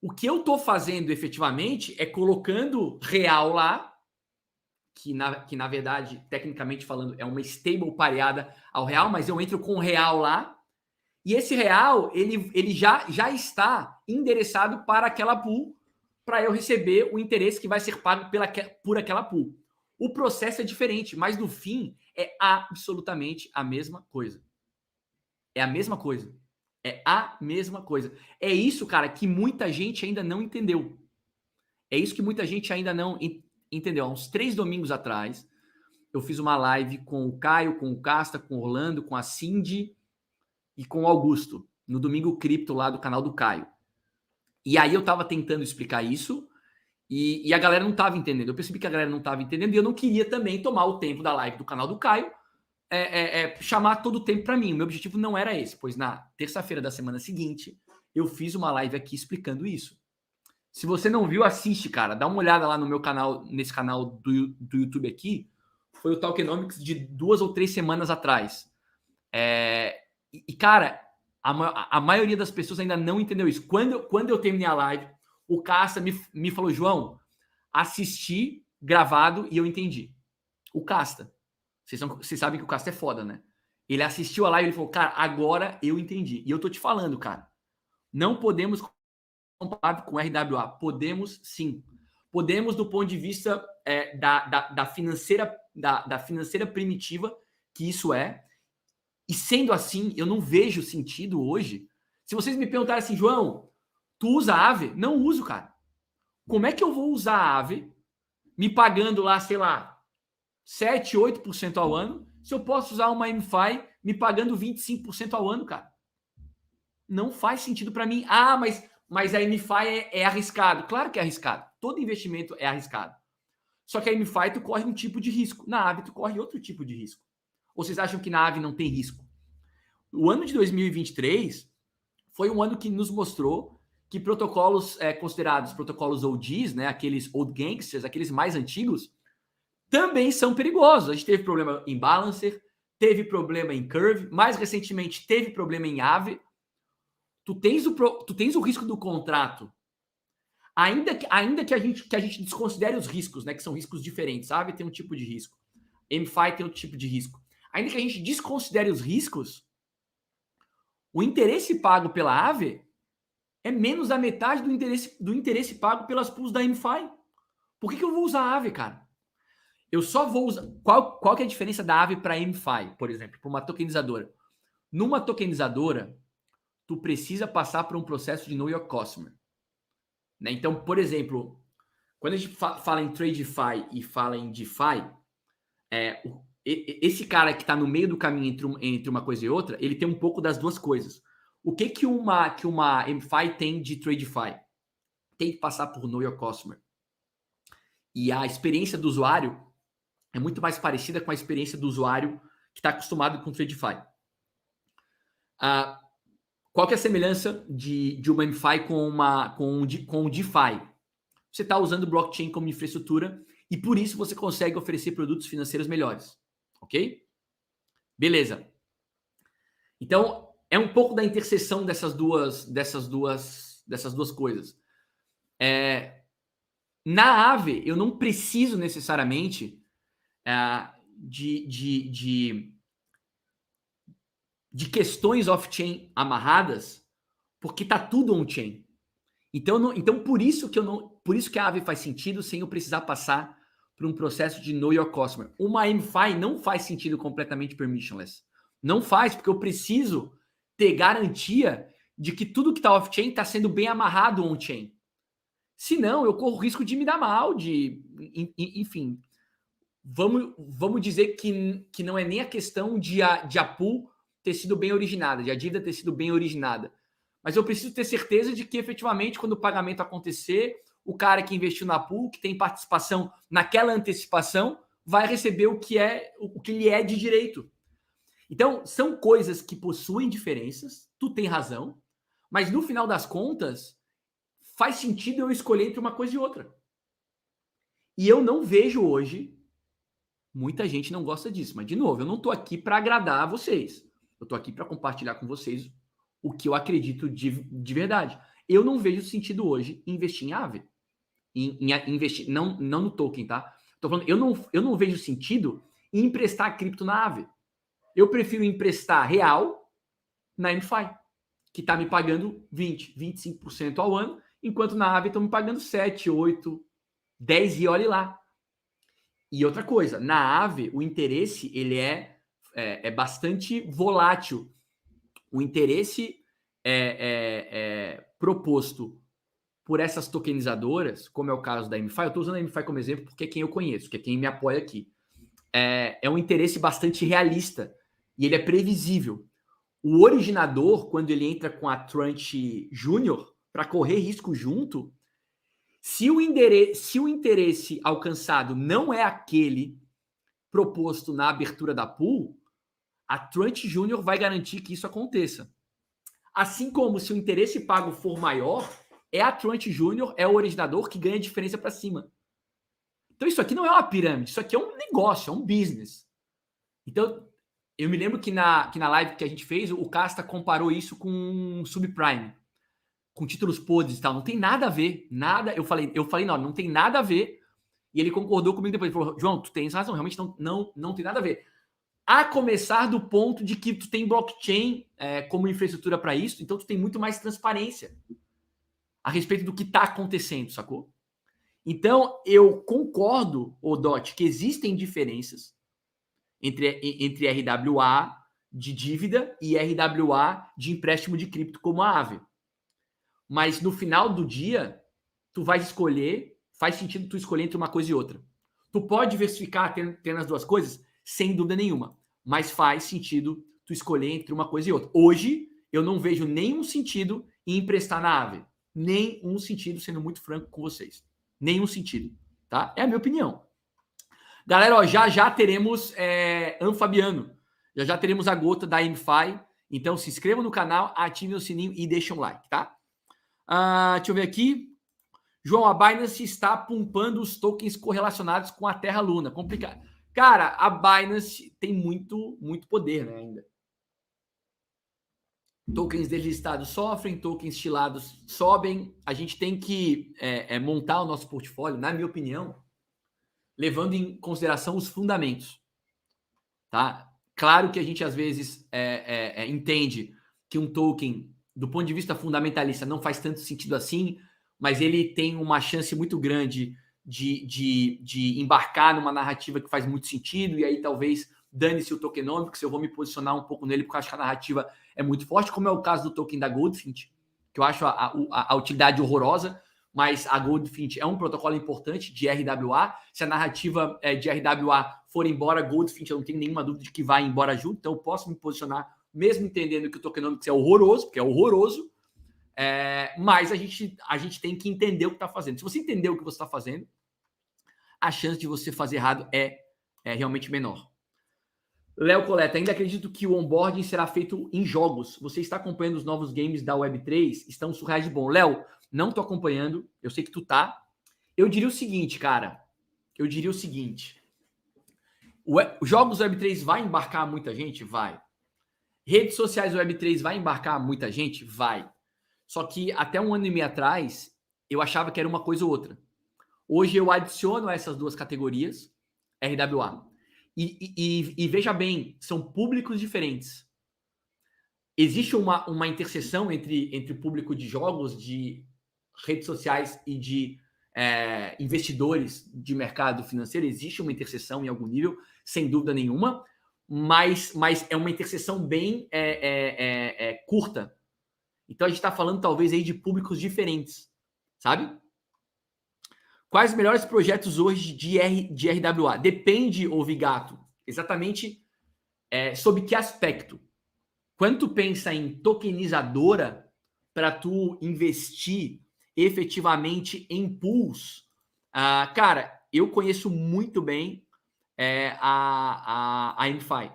o que eu estou fazendo efetivamente é colocando real lá, que na verdade, tecnicamente falando, é uma stable pareada ao real, mas eu entro com o real lá, e esse real, ele já está endereçado para aquela pool, para eu receber o interesse que vai ser pago por aquela pool. O processo é diferente, mas no fim é absolutamente a mesma coisa. É a mesma coisa. É a mesma coisa. É isso, cara, que muita gente ainda não entendeu. É isso que muita gente ainda não entendeu. Há uns 3 domingos atrás, eu fiz uma live com o Caio, com o Casta, com o Orlando, com a Cindy e com o Augusto, no Domingo Cripto lá do canal do Caio. E aí eu tava tentando explicar isso e a galera não tava entendendo. Eu percebi que a galera não tava entendendo e eu não queria também tomar o tempo da live do canal do Caio, chamar todo o tempo para mim. O meu objetivo não era esse, pois na terça-feira da semana seguinte eu fiz uma live aqui explicando isso. Se você não viu, assiste, cara. Dá uma olhada lá no meu canal, nesse canal do YouTube aqui. Foi o Talkenomics de 2 ou 3 semanas atrás. Cara, a maioria das pessoas ainda não entendeu isso. Quando eu terminei a live, o Casta me falou, João, assisti gravado e eu entendi. O Casta. Vocês sabem que o Casta é foda, né? Ele assistiu a live e ele falou, cara, agora eu entendi. E eu tô te falando, cara, não podemos comparar com RWA. Podemos sim. Podemos do ponto de vista da financeira primitiva, que isso é. E sendo assim, eu não vejo sentido hoje. Se vocês me perguntarem assim, João, tu usa a Aave? Não uso, cara. Como é que eu vou usar a Aave me pagando lá, sei lá, 7, 8% ao ano, se eu posso usar uma MFI me pagando 25% ao ano, cara? Não faz sentido para mim. Ah, mas a MFI é arriscado. Claro que é arriscado. Todo investimento é arriscado. Só que a MFI tu corre um tipo de risco. Na Aave tu corre outro tipo de risco. Ou vocês acham que na Aave não tem risco? O ano de 2023 foi um ano que nos mostrou que protocolos considerados protocolos OGs, né, aqueles old gangsters, aqueles mais antigos, também são perigosos. A gente teve problema em Balancer, teve problema em Curve, mais recentemente teve problema em Aave. Tu tens o risco do contrato. Ainda que a gente desconsidere os riscos, né, que são riscos diferentes. A Aave tem um tipo de risco. MFI tem outro tipo de risco. Ainda que a gente desconsidere os riscos, o interesse pago pela Aave é menos da metade do interesse pago pelas pools da MFI. Por que eu vou usar a Aave, cara? Eu só vou usar... Qual que é a diferença da Aave para a MFI, por exemplo, para uma tokenizadora? Numa tokenizadora, tu precisa passar por um processo de Know Your Customer. Né? Então, por exemplo, quando a gente fala em TradeFi e fala em DeFi, esse cara que está no meio do caminho entre uma coisa e outra, ele tem um pouco das duas coisas. O que uma MFI tem de TradeFi? Tem que passar por Know Your Customer. E a experiência do usuário é muito mais parecida com a experiência do usuário que está acostumado com TradeFi. Qual que é a semelhança de uma MFI com um DeFi? Você está usando blockchain como infraestrutura e por isso você consegue oferecer produtos financeiros melhores. Ok? Beleza. Então, é um pouco da interseção dessas duas coisas. Na Aave, eu não preciso necessariamente de questões off-chain amarradas, porque tá tudo on-chain. Então por isso que a Aave faz sentido sem eu precisar passar por um processo de Know Your Customer. Uma MFI não faz sentido completamente permissionless. Não faz, porque eu preciso ter garantia de que tudo que está off-chain está sendo bem amarrado on-chain. Senão, eu corro o risco de me dar mal, enfim. Vamos dizer que não é nem a questão de a pool ter sido bem originada, de a dívida ter sido bem originada. Mas eu preciso ter certeza de que, efetivamente, quando o pagamento acontecer, o cara que investiu na pool, que tem participação naquela antecipação, vai receber o que lhe é de direito. Então, são coisas que possuem diferenças, tu tem razão, mas no final das contas, faz sentido eu escolher entre uma coisa e outra. E eu não vejo hoje, muita gente não gosta disso, mas de novo, eu não estou aqui para agradar vocês. Eu estou aqui para compartilhar com vocês o que eu acredito de verdade. Eu não vejo sentido hoje em investir em Aave. Em investir, não no token, tá? Tô falando, eu não vejo sentido em emprestar cripto na Aave. Eu prefiro emprestar real na MFI, que está me pagando 20%, 25% ao ano, enquanto na Aave estão me pagando 7, 8, 10 e olhe lá. E outra coisa, na Aave, o interesse ele é bastante volátil. O interesse proposto por essas tokenizadoras, como é o caso da MFI. Eu estou usando a MFI como exemplo porque é quem eu conheço, que é quem me apoia aqui. É um interesse bastante realista e ele é previsível. O originador, quando ele entra com a Tranche Júnior para correr risco junto, se o interesse alcançado não é aquele proposto na abertura da pool, a Tranche Júnior vai garantir que isso aconteça. Assim como se o interesse pago for maior, é a Tranche Júnior, é o originador que ganha diferença para cima. Então isso aqui não é uma pirâmide, isso aqui é um negócio, é um business. Então, eu me lembro que na live que a gente fez, o Casta comparou isso com subprime, com títulos podres e tal. Não tem nada a ver, nada. Eu falei, não tem nada a ver. E ele concordou comigo depois. Ele falou, João, tu tens razão, realmente não tem nada a ver. A começar do ponto de que tu tem blockchain como infraestrutura para isso, então tu tem muito mais transparência a respeito do que está acontecendo, sacou? Então, eu concordo, Dot, que existem diferenças entre RWA de dívida e RWA de empréstimo de cripto como a Aave. Mas no final do dia, tu vai escolher, faz sentido tu escolher entre uma coisa e outra. Tu pode diversificar tendo as duas coisas? Sem dúvida nenhuma. Mas faz sentido tu escolher entre uma coisa e outra. Hoje, eu não vejo nenhum sentido em emprestar na Aave. Nenhum sentido, sendo muito franco com vocês. Nenhum sentido. Tá? É a minha opinião. Galera, ó, já teremos Anfabiano. Já teremos a gota da MFI. Então, se inscreva no canal, ative o sininho e deixe um like, tá? Deixa eu ver aqui. João, a Binance está pumpando os tokens correlacionados com a Terra Luna. Complicado. Cara, a Binance tem muito poder, né, ainda. Tokens deslistados sofrem, tokens estilados sobem. A gente tem que montar o nosso portfólio, na minha opinião, levando em consideração os fundamentos. Tá? Claro que a gente, às vezes, entende que um token, do ponto de vista fundamentalista, não faz tanto sentido assim, mas ele tem uma chance muito grande de embarcar numa narrativa que faz muito sentido, e aí talvez dane-se o tokenomics, eu vou me posicionar um pouco nele, porque eu acho que a narrativa é muito forte, como é o caso do token da Goldfinch, que eu acho a utilidade horrorosa, mas a Goldfinch é um protocolo importante de RWA. Se a narrativa de RWA for embora, Goldfinch, eu não tenho nenhuma dúvida de que vai embora junto, então eu posso me posicionar, mesmo entendendo que o tokenomics é horroroso, porque é horroroso, mas a gente tem que entender o que está fazendo. Se você entender o que você está fazendo, a chance de você fazer errado é realmente menor. Léo Coleta, ainda acredito que o onboarding será feito em jogos. Você está acompanhando os novos games da Web3? Estão surreais de bom. Léo, não tô acompanhando. Eu sei que tu tá. Eu diria o seguinte, cara. Jogos Web3 vai embarcar muita gente? Vai. Redes sociais Web3 vai embarcar muita gente? Vai. Só que até um ano e meio atrás, eu achava que era uma coisa ou outra. Hoje eu adiciono essas duas categorias, RWA. E veja bem, são públicos diferentes. Existe uma interseção entre o público de jogos, de redes sociais e de investidores de mercado financeiro. Existe uma interseção em algum nível, sem dúvida nenhuma, mas é uma interseção bem curta. Então a gente está falando talvez aí de públicos diferentes, sabe? Quais os melhores projetos hoje de RWA? Depende, Vigato, exatamente sob que aspecto. Quando tu pensa em tokenizadora, para tu investir efetivamente em pools, cara, eu conheço muito bem a MFI.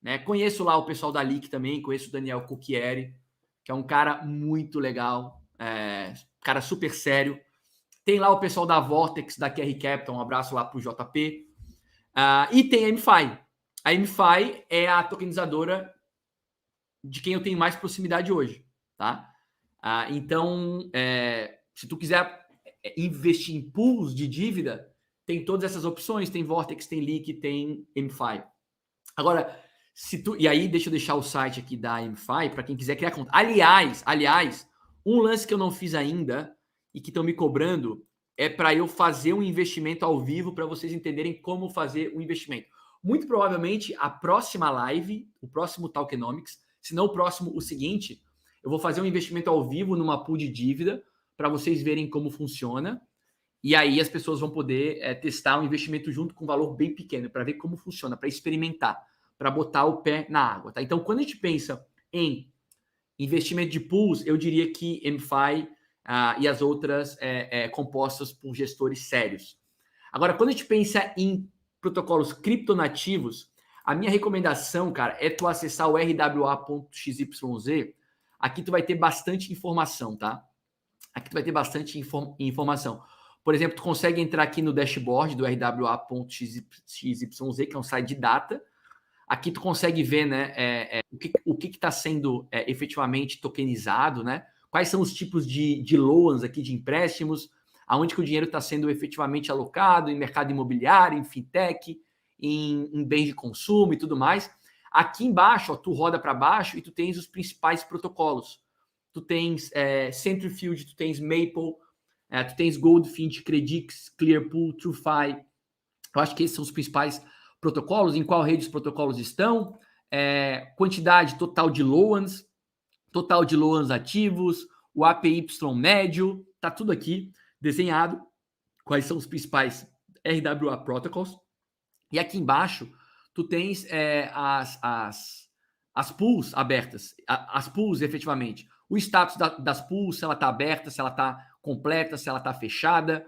Né? Conheço lá o pessoal da Leak também, conheço o Daniel Cucchieri, que é um cara muito legal, cara super sério. Tem lá o pessoal da Vortex, da QR Capital, um abraço lá para o JP. E tem a MFI. A MFI é a tokenizadora de quem eu tenho mais proximidade hoje. Tá? Então, se tu quiser investir em pools de dívida, tem todas essas opções. Tem Vortex, tem Leak, tem MFI. Agora, e aí deixa eu deixar o site aqui da MFI para quem quiser criar conta. Aliás, um lance que eu não fiz ainda e que estão me cobrando é para eu fazer um investimento ao vivo para vocês entenderem como fazer o investimento. Muito provavelmente a próxima live, o próximo Talkenomics, se não o próximo, o seguinte, eu vou fazer um investimento ao vivo numa pool de dívida para vocês verem como funciona. E aí as pessoas vão poder testar um investimento junto com um valor bem pequeno para ver como funciona, para experimentar, para botar o pé na água. Tá? Então, quando a gente pensa em investimento de pools, eu diria que MFI e as outras compostas por gestores sérios. Agora, quando a gente pensa em protocolos criptonativos, a minha recomendação, cara, é tu acessar o rwa.xyz. Aqui tu vai ter bastante informação, tá? Aqui tu vai ter bastante informação. Por exemplo, tu consegue entrar aqui no dashboard do rwa.xyz, que é um site de data. Aqui tu consegue ver, né, o que está sendo efetivamente tokenizado, né? Quais são os tipos de loans aqui, de empréstimos, aonde que o dinheiro está sendo efetivamente alocado, em mercado imobiliário, em fintech, em bens de consumo e tudo mais. Aqui embaixo, ó, tu roda para baixo e tu tens os principais protocolos. Tu tens Centrifuge, tu tens Maple, tu tens Goldfinch, Credix, Clearpool, TrueFi. Eu acho que esses são os principais protocolos. Em qual rede os protocolos estão? Quantidade total de loans ativos, o APY médio, tá tudo aqui desenhado. Quais são os principais RWA protocols? E aqui embaixo, tu tens as pools abertas, as pools efetivamente. O status das pools, se ela está aberta, se ela está completa, se ela está fechada,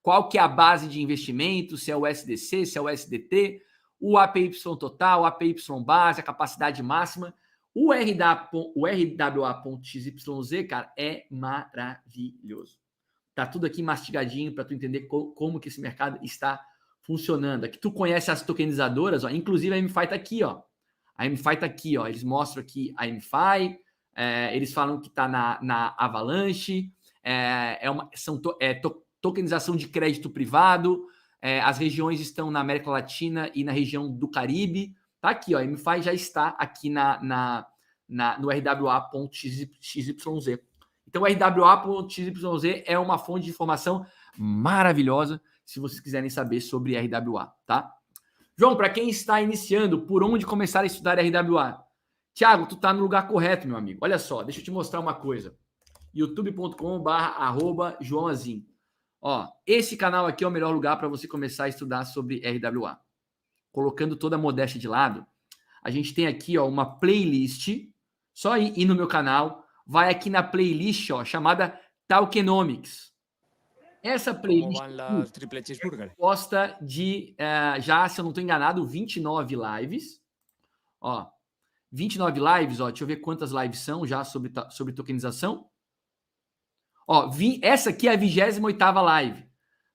qual que é a base de investimento, se é o SDC, se é o SDT, o APY total, o APY base, a capacidade máxima. O RWA.xyz, cara, é maravilhoso. Tá tudo aqui mastigadinho para tu entender como que esse mercado está funcionando. Aqui tu conhece as tokenizadoras, ó, inclusive a MFI tá aqui, ó. A MFI tá aqui, ó. Eles mostram aqui a MFI, eles falam que tá na Avalanche, tokenização de crédito privado, as regiões estão na América Latina e na região do Caribe. Tá aqui, ó. A MFI já está aqui no rwa.xyz. Então, o rwa.xyz é uma fonte de informação maravilhosa se vocês quiserem saber sobre RWA, tá? João, para quem está iniciando, por onde começar a estudar RWA? Tiago, tu tá no lugar correto, meu amigo. Olha só, deixa eu te mostrar uma coisa. youtube.com/joãoazin. Ó, esse canal aqui é o melhor lugar para você começar a estudar sobre RWA. Colocando toda a modéstia de lado, a gente tem aqui, ó, uma playlist. Só ir no meu canal, vai aqui na playlist, ó, chamada Tokenomics. Essa playlist é composta de, já, se eu não estou enganado, 29 lives. Ó, 29 lives, ó, deixa eu ver quantas lives são já sobre tokenização. Ó, essa aqui é a 28ª live,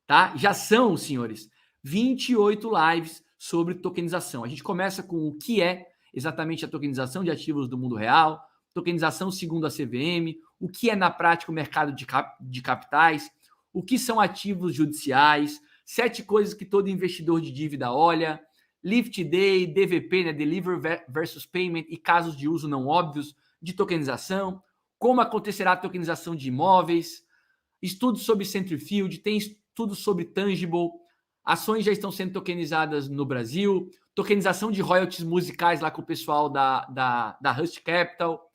tá? Já são, senhores, 28 lives sobre tokenização. A gente começa com o que é exatamente a tokenização de ativos do mundo real, tokenização segundo a CVM, o que é na prática o mercado de capitais, o que são ativos judiciais, 7 coisas que todo investidor de dívida olha, Lift Day, DVP, né, Deliver versus Payment e casos de uso não óbvios de tokenização, como acontecerá a tokenização de imóveis, estudos sobre Centrifuge, tem estudos sobre Tangible, ações já estão sendo tokenizadas no Brasil, tokenização de royalties musicais lá com o pessoal da Rust Capital,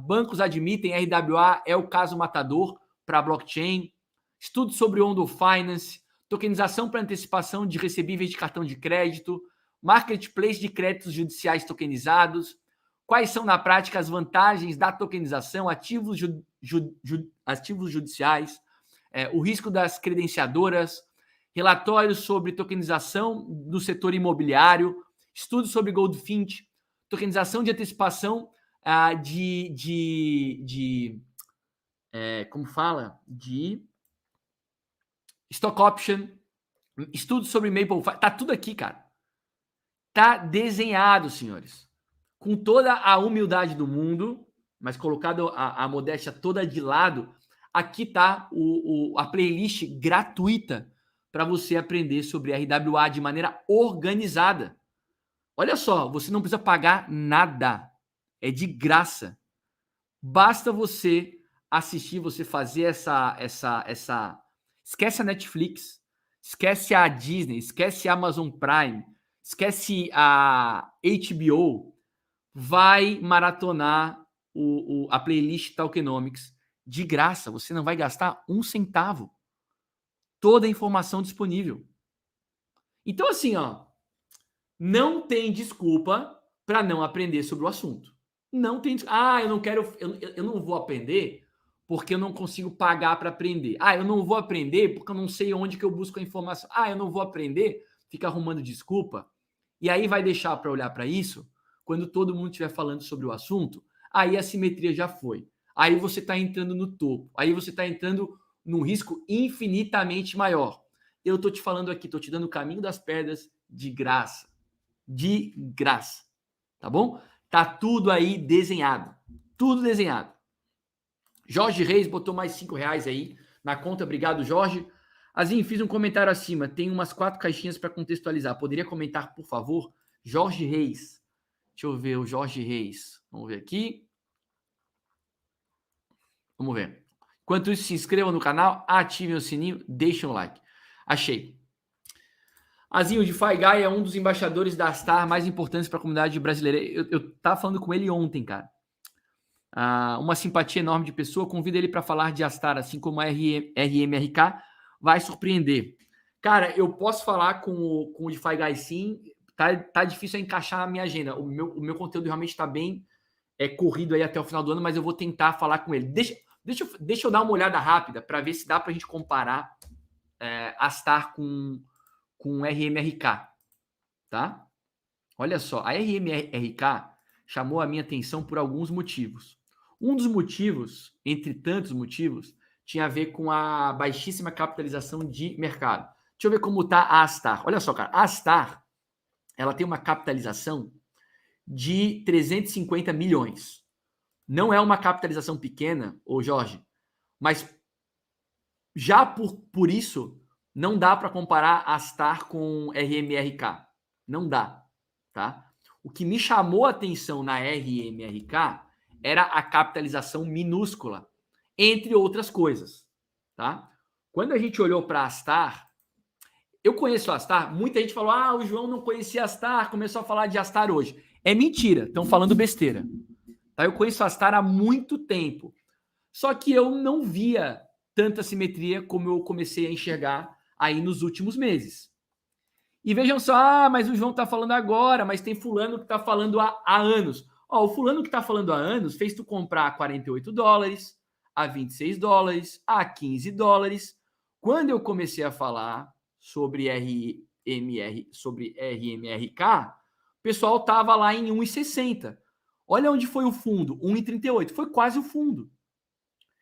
bancos admitem RWA é o caso matador para blockchain, estudos sobre Ondo Finance, tokenização para antecipação de recebíveis de cartão de crédito, marketplace de créditos judiciais tokenizados, quais são na prática as vantagens da tokenização, ativos judiciais, o risco das credenciadoras, relatórios sobre tokenização do setor imobiliário, estudos sobre Goldfinch, tokenização de antecipação como fala? De stock option, estudos sobre Maple, tá tudo aqui, cara. Tá desenhado, senhores. Com toda a humildade do mundo, mas colocado a modéstia toda de lado, aqui tá a playlist gratuita para você aprender sobre RWA de maneira organizada. Olha só, você não precisa pagar nada. É de graça. Basta você assistir, você fazer essa... Esquece a Netflix, esquece a Disney, esquece a Amazon Prime, esquece a HBO, vai maratonar a playlist Tokenomics de graça, você não vai gastar um centavo. Toda a informação disponível. Então, assim, ó, não tem desculpa para não aprender sobre o assunto. Não tem. Eu não quero. Eu não vou aprender porque eu não consigo pagar para aprender. Eu não vou aprender porque eu não sei onde que eu busco a informação. Eu não vou aprender. Fica arrumando desculpa. E aí vai deixar para olhar para isso quando todo mundo estiver falando sobre o assunto. Aí a simetria já foi. Aí você está entrando no topo. Aí você está entrando num risco infinitamente maior. Eu estou te falando aqui, estou te dando o caminho das pedras de graça. De graça. Tá bom? Tá tudo aí desenhado. Tudo desenhado. Jorge Reis botou mais R$5 aí na conta. Obrigado, Jorge. Azinho, fiz um comentário acima. Tem umas 4 caixinhas para contextualizar. Poderia comentar, por favor? Jorge Reis. Deixa eu ver o Jorge Reis. Vamos ver aqui. Vamos ver. Enquanto isso, se inscrevam no canal, ativem o sininho, deixem o like. Achei. Azinho, o DeFi Guy é um dos embaixadores da Astar mais importantes para a comunidade brasileira. Eu tava falando com ele ontem, cara. Uma simpatia enorme de pessoa. Convido ele para falar de Astar, assim como a RMRK. Vai surpreender. Cara, eu posso falar com o DeFi Guy sim. Tá difícil encaixar na minha agenda. O meu conteúdo realmente está bem corrido aí até o final do ano, mas eu vou tentar falar com ele. Deixa eu dar uma olhada rápida para ver se dá para a gente comparar Astar com RMRK, tá? Olha só, a RMRK chamou a minha atenção por alguns motivos. Um dos motivos, entre tantos motivos, tinha a ver com a baixíssima capitalização de mercado. Deixa eu ver como está a Astar. Olha só, cara, a Astar, ela tem uma capitalização de 350 milhões. Não é uma capitalização pequena, ô Jorge, mas já por isso não dá para comparar a Astar com RMRK. Não dá, tá? O que me chamou a atenção na RMRK era a capitalização minúscula, entre outras coisas, tá? Quando a gente olhou para a Astar, eu conheço a Astar, muita gente falou, o João não conhecia a Astar, começou a falar de Astar hoje. É mentira, estão falando besteira. Tá? Eu conheço a Astar há muito tempo, só que eu não via tanta simetria como eu comecei a enxergar aí nos últimos meses. E vejam só, mas o João está falando agora, mas tem fulano que está falando há anos. O fulano que está falando há anos fez tu comprar a $48, a $26, a $15. Quando eu comecei a falar sobre RMRK, o pessoal estava lá em 1,60. Olha onde foi o fundo, 1,38. Foi quase o fundo.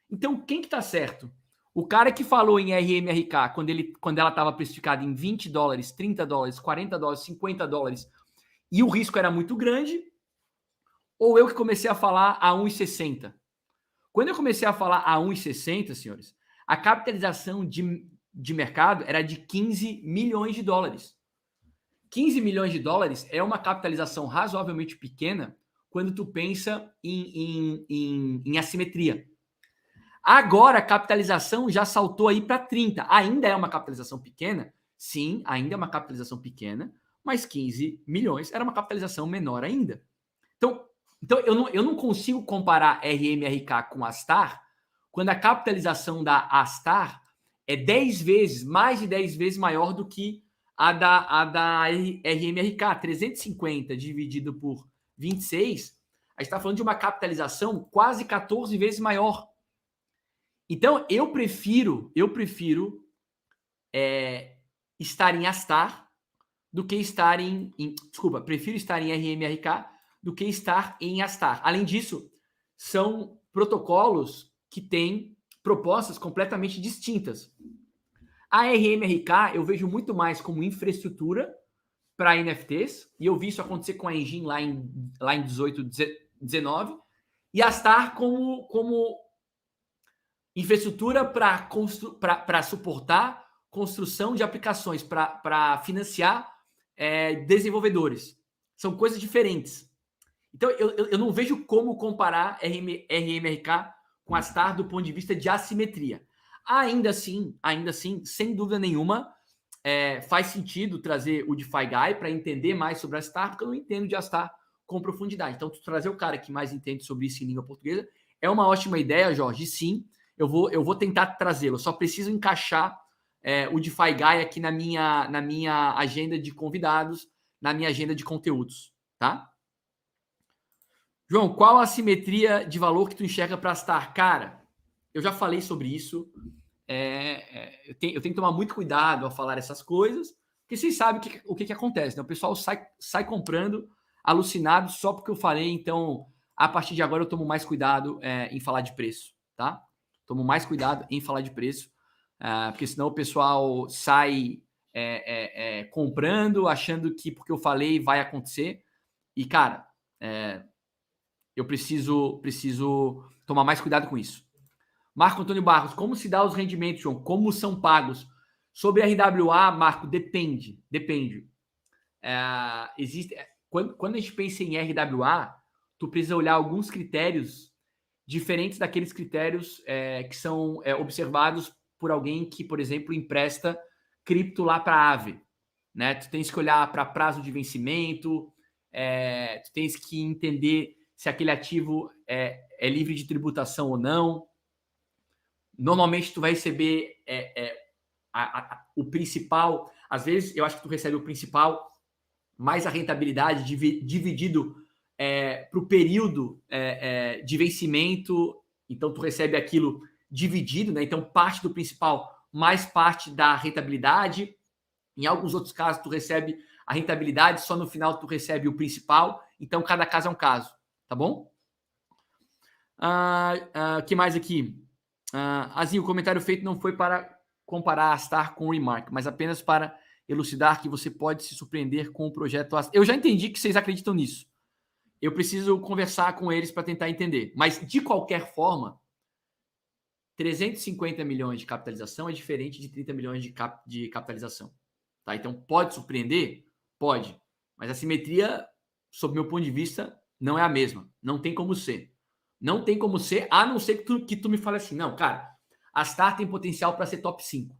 Então, quem que está certo? O cara que falou em RMRK quando ela estava precificada em $20, $30, $40, $50 e o risco era muito grande, ou eu que comecei a falar a 1,60? Quando eu comecei a falar a 1,60, senhores, a capitalização de mercado era de $15 milhões. $15 milhões é uma capitalização razoavelmente pequena quando tu pensa em assimetria. Agora a capitalização já saltou aí para 30. Ainda é uma capitalização pequena? Sim, ainda é uma capitalização pequena, mas 15 milhões era uma capitalização menor ainda. Então eu não consigo comparar RMRK com Astar quando a capitalização da Astar é 10 vezes, mais de 10 vezes maior do que a da RMRK. 350 dividido por 26, a gente está falando de uma capitalização quase 14 vezes maior. Então, eu prefiro estar em Astar do que estar prefiro estar em RMRK do que estar em Astar. Além disso, são protocolos que têm propostas completamente distintas. A RMRK eu vejo muito mais como infraestrutura para NFTs, e eu vi isso acontecer com a Engine lá em 18, 19, e a Astar como infraestrutura para suportar construção de aplicações, para financiar desenvolvedores. São coisas diferentes. Então, eu não vejo como comparar RMRK com a Astar do ponto de vista de assimetria. Ainda assim, sem dúvida nenhuma, faz sentido trazer o DeFi Guy para entender mais sobre a Astar, porque eu não entendo de Astar com profundidade. Então, trazer o cara que mais entende sobre isso em língua portuguesa É uma ótima ideia, Jorge, sim. Eu vou tentar trazê-lo. Só preciso encaixar o DeFi Guy aqui na minha agenda de convidados, na minha agenda de conteúdos, tá? João, qual a simetria de valor que tu enxerga para Astar? Cara, eu já falei sobre isso. Eu tenho que tomar muito cuidado ao falar essas coisas, porque vocês sabem o que acontece, né? O pessoal sai comprando alucinado só porque eu falei. Então, a partir de agora, eu tomo mais cuidado em falar de preço, tá? Tomo mais cuidado em falar de preço, porque senão o pessoal sai comprando, achando que porque eu falei vai acontecer. E, cara, eu preciso tomar mais cuidado com isso. Marco Antônio Barros, como se dá os rendimentos, João? Como são pagos? Sobre RWA, Marco, depende. Quando a gente pensa em RWA, tu precisa olhar alguns critérios diferentes daqueles critérios que são observados por alguém que, por exemplo, empresta cripto lá para a Aave. Né? Tu tens que olhar para prazo de vencimento, tu tens que entender se aquele ativo é livre de tributação ou não. Normalmente tu vai receber o principal. Às vezes eu acho que tu recebe o principal mais a rentabilidade dividido para o período de vencimento. Então tu recebe aquilo dividido, né? Então parte do principal mais parte da rentabilidade. Em alguns outros casos tu recebe a rentabilidade, só no final tu recebe o principal. Então cada caso é um caso, tá bom? Que mais aqui? Assim, o comentário feito não foi para comparar a Astar com o Remark, mas apenas para elucidar que você pode se surpreender com o projeto Astar. Eu já entendi que vocês acreditam nisso. Eu preciso conversar com eles para tentar entender. Mas, de qualquer forma, 350 milhões de capitalização é diferente de 30 milhões de capitalização. Tá? Então, pode surpreender? Pode. Mas a simetria, sob meu ponto de vista, não é a mesma. Não tem como ser. Não tem como ser, a não ser que tu me fale assim, não, cara, a Astar tem potencial para ser top 5.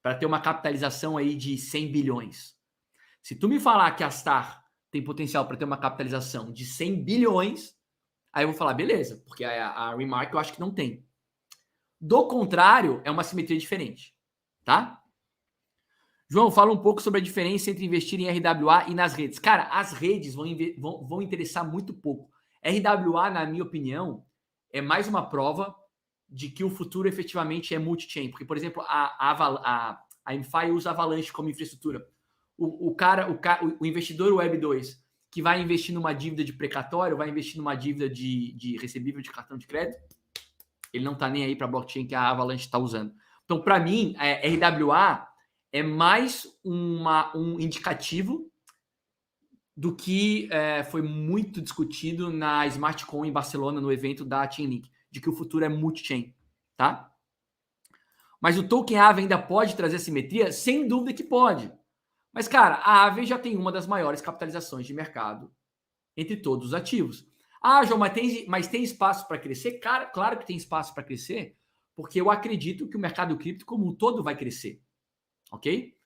Para ter uma capitalização aí de 100 bilhões. Se tu me falar que a Astar tem potencial para ter uma capitalização de 100 bilhões, aí eu vou falar, beleza, porque a Remark eu acho que não tem. Do contrário, é uma simetria diferente, tá? João, fala um pouco sobre a diferença entre investir em RWA e nas redes. Cara, as redes vão interessar muito pouco. RWA, na minha opinião, é mais uma prova de que o futuro efetivamente é multi-chain. Porque, por exemplo, a MFI usa Avalanche como infraestrutura. O investidor Web 2 que vai investir numa dívida de precatório, vai investir numa dívida de recebível de cartão de crédito, ele não está nem aí para a blockchain que a Avalanche está usando. Então, para mim, RWA é mais um indicativo do que foi muito discutido na SmartCon em Barcelona, no evento da Chainlink, de que o futuro é multi-chain, tá? Mas o token Aave ainda pode trazer simetria? Sem dúvida que pode. Mas, cara, a Aave já tem uma das maiores capitalizações de mercado entre todos os ativos. João, mas tem espaço para crescer? Cara, claro que tem espaço para crescer, porque eu acredito que o mercado cripto como um todo vai crescer, ok?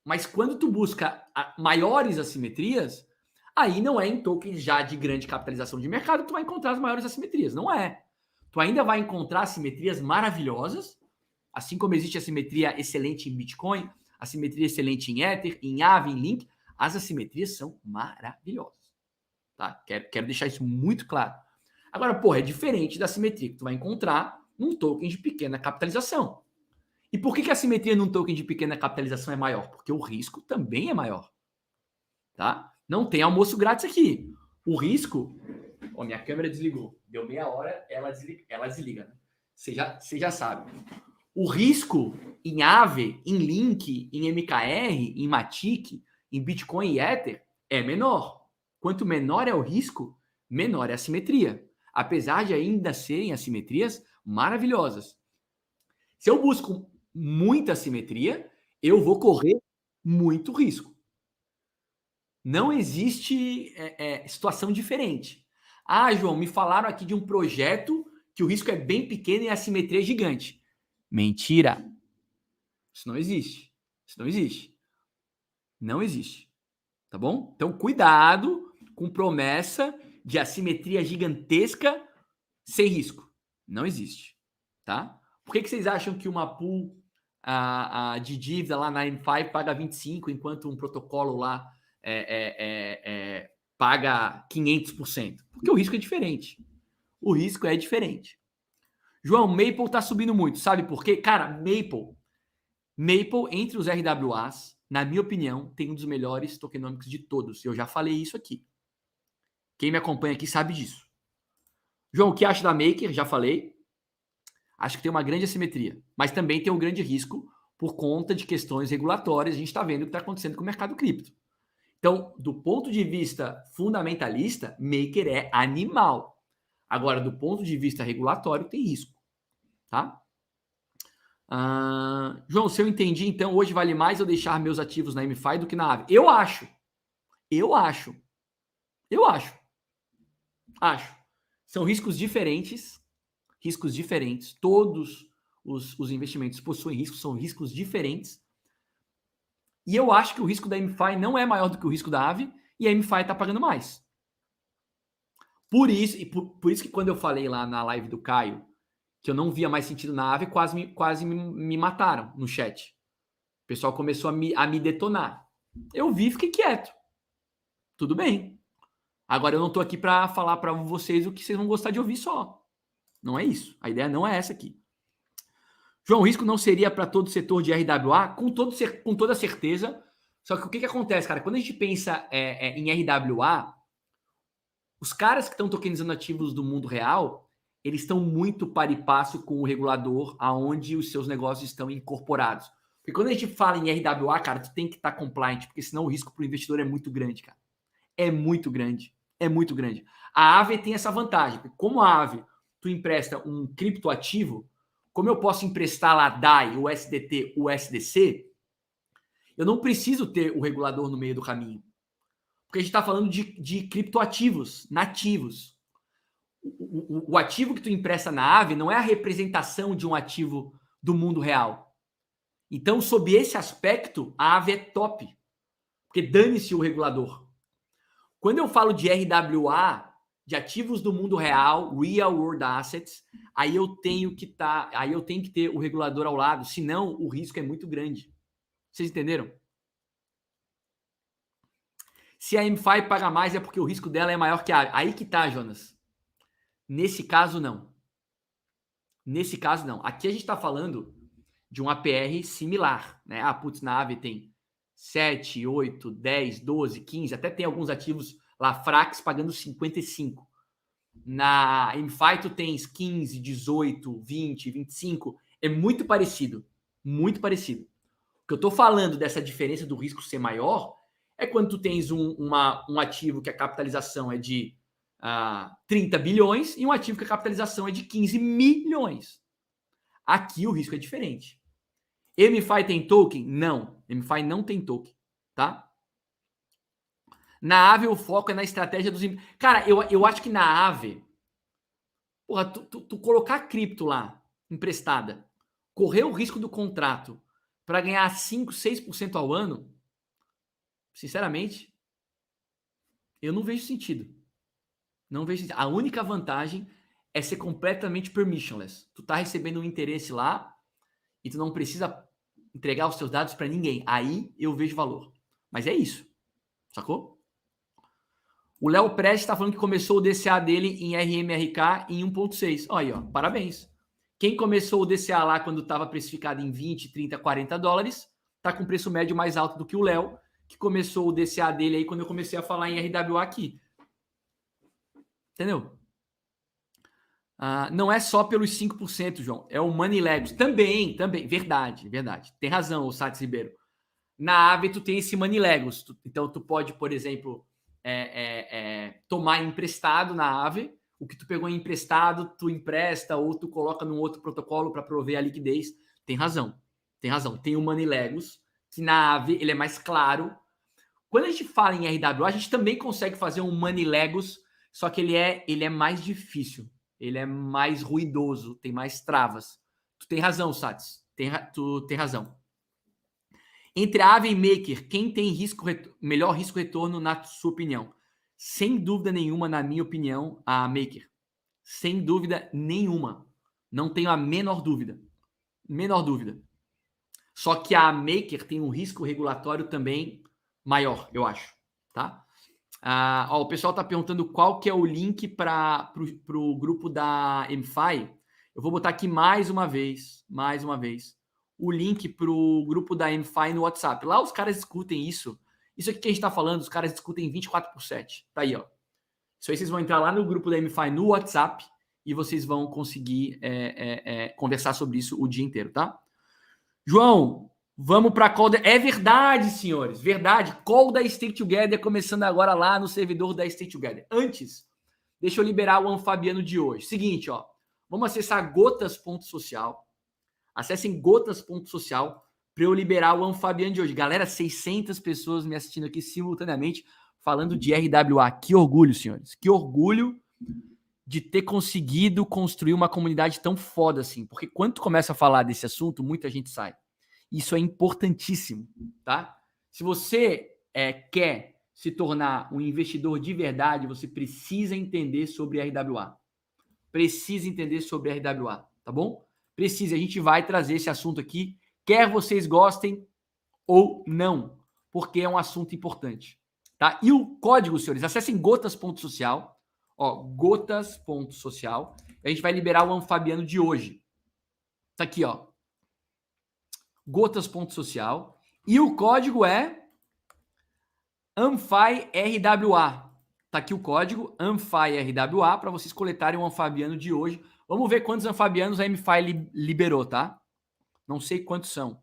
Mas quando tu busca maiores assimetrias, aí não é em tokens já de grande capitalização de mercado que tu vai encontrar as maiores assimetrias, não é. Tu ainda vai encontrar assimetrias maravilhosas, assim como existe assimetria excelente em Bitcoin, assimetria excelente em Ether, em Aave, em Link, as assimetrias são maravilhosas. Tá? Quero deixar isso muito claro. Agora, porra, é diferente da assimetria que tu vai encontrar num token de pequena capitalização. E por que a simetria num token de pequena capitalização é maior? Porque o risco também é maior. Tá? Não tem almoço grátis aqui. O risco... minha câmera desligou. Deu meia hora, ela desliga. Né? Você já sabe. O risco em Aave, em Link, em MKR, em Matic, em Bitcoin e Ether é menor. Quanto menor é o risco, menor é a simetria. Apesar de ainda serem assimetrias maravilhosas. Se eu busco muita simetria, eu vou correr muito risco. Não existe situação diferente. João, me falaram aqui de um projeto que o risco é bem pequeno e a simetria é gigante. Mentira. Isso não existe. Isso não existe. Não existe. Tá bom? Então, cuidado com promessa de assimetria gigantesca sem risco. Não existe, tá? Por que vocês acham que uma pool de dívida lá na M5 paga 25, enquanto um protocolo lá paga 500%? Porque o risco é diferente. O risco é diferente. João, Maple tá subindo muito. Sabe por quê? Cara, Maple, entre os RWAs, na minha opinião, tem um dos melhores tokenômicos de todos. Eu já falei isso aqui. Quem me acompanha aqui sabe disso. João, o que acha da Maker? Já falei. Acho que tem uma grande assimetria, mas também tem um grande risco por conta de questões regulatórias. A gente está vendo o que está acontecendo com o mercado cripto. Então, do ponto de vista fundamentalista, Maker é animal. Agora, do ponto de vista regulatório, tem risco. Tá? João, se eu entendi, então hoje vale mais eu deixar meus ativos na MFI do que na AVE. Eu acho. São riscos diferentes. Todos os investimentos possuem riscos, são riscos diferentes. E eu acho que o risco da MFI não é maior do que o risco da AVE e a MFI está pagando mais. Por isso que quando eu falei lá na live do Caio que eu não via mais sentido na AVE, quase me mataram no chat. O pessoal começou a me detonar. Eu vi e fiquei quieto. Tudo bem. Agora eu não estou aqui para falar para vocês o que vocês vão gostar de ouvir só. Não é isso. A ideia não é essa aqui. João, o risco não seria para todo o setor de RWA? Com toda certeza. Só que o que acontece, cara? Quando a gente pensa em RWA, os caras que estão tokenizando ativos do mundo real, eles estão muito par e passo com o regulador aonde os seus negócios estão incorporados. Porque quando a gente fala em RWA, cara, tu tem que estar compliant, porque senão o risco para o investidor é muito grande, cara. É muito grande. A AVE tem essa vantagem, porque como a AVE, tu empresta um criptoativo, como eu posso emprestar lá DAI, o USDT, o USDC, eu não preciso ter o regulador no meio do caminho. Porque a gente está falando de criptoativos nativos. O ativo que tu empresta na AVE não é a representação de um ativo do mundo real. Então, sob esse aspecto, a AVE é top. Porque dane-se o regulador. Quando eu falo de RWA, de ativos do mundo real, Real World Assets, aí eu tenho que ter o regulador ao lado, senão o risco é muito grande. Vocês entenderam? Se a MFI paga mais é porque o risco dela é maior que a AVE. Aí que tá, Jonas. Nesse caso, não. Aqui a gente está falando de um APR similar, né? Putz, na AVE tem 7, 8, 10, 12, 15, até tem alguns ativos lá, Frax, pagando 55. Na MFI tu tens 15, 18, 20, 25. É muito parecido. Muito parecido. O que eu estou falando dessa diferença do risco ser maior é quando tu tens um ativo que a capitalização é de 30 bilhões e um ativo que a capitalização é de 15 milhões. Aqui o risco é diferente. MFI tem token? Não. MFI não tem token, tá? Na AVE o foco é na estratégia dos... Cara, eu acho que na AVE, porra, tu colocar cripto lá, emprestada, correr o risco do contrato para ganhar 5, 6% ao ano, sinceramente, eu não vejo sentido. Não vejo sentido. A única vantagem é ser completamente permissionless. Tu tá recebendo um interesse lá e tu não precisa entregar os seus dados para ninguém. Aí eu vejo valor. Mas é isso. Sacou? O Léo Prestes está falando que começou o DCA dele em RMRK em 1.6. Olha aí, ó, parabéns. Quem começou o DCA lá quando estava precificado em 20, 30, 40 dólares, tá com preço médio mais alto do que o Léo, que começou o DCA dele aí quando eu comecei a falar em RWA aqui. Entendeu? Não é só pelos 5%, João. É o Money Legos. Também. Verdade. Tem razão, o Sates Ribeiro. Na AVE, tu tem esse Money Legos. Então, tu pode, por exemplo, tomar emprestado na AVE. O que tu pegou emprestado, tu empresta ou tu coloca num outro protocolo para prover a liquidez. Tem razão. Tem o Money Legos, que na AVE ele é mais claro. Quando a gente fala em RWA, a gente também consegue fazer um Money Legos, só que ele é mais difícil. Ele é mais ruidoso, tem mais travas. Tu tem razão, Sats. Tu tem razão. Entre a AVE e Maker, quem tem melhor risco-retorno, na sua opinião? sem dúvida nenhuma, na minha opinião, a Maker. Sem dúvida nenhuma. Não tenho a menor dúvida. Menor dúvida. Só que a Maker tem um risco regulatório também maior, eu acho. Tá? O pessoal está perguntando qual que é o link para o grupo da MFI. Eu vou botar aqui mais uma vez, o link para o grupo da MFI no WhatsApp. Lá os caras discutem isso. Isso aqui que a gente está falando, os caras discutem 24/7. Tá aí, ó. Isso aí vocês vão entrar lá no grupo da MFI no WhatsApp e vocês vão conseguir conversar sobre isso o dia inteiro, tá? João, vamos para a call. É verdade, senhores, verdade. Call da Stay Together começando agora lá no servidor da Stay Together. Antes, deixa eu liberar o Anfabiano de hoje. Seguinte, ó. Vamos acessar gotas.social. Acessem gotas.social para eu liberar o Anfabiano de hoje. Galera, 600 pessoas me assistindo aqui simultaneamente falando de RWA. Que orgulho, senhores. Que orgulho de ter conseguido construir uma comunidade tão foda assim. Porque quando tu começa a falar desse assunto, muita gente sai. Isso é importantíssimo, tá? Se você quer se tornar um investidor de verdade, você precisa entender sobre RWA. Precisa entender sobre RWA, tá bom? Precisa. A gente vai trazer esse assunto aqui, quer vocês gostem ou não, porque é um assunto importante, tá? E o código, senhores, acessem gotas.social, ó, gotas.social. A gente vai liberar o Anfabiano de hoje. Tá aqui, ó. Gotas.social. E o código é ANFAI-RWA. Tá aqui o código ANFAI-RWA para vocês coletarem o Anfabiano de hoje. Vamos ver quantos Anfabianos a MFI liberou, tá? Não sei quantos são.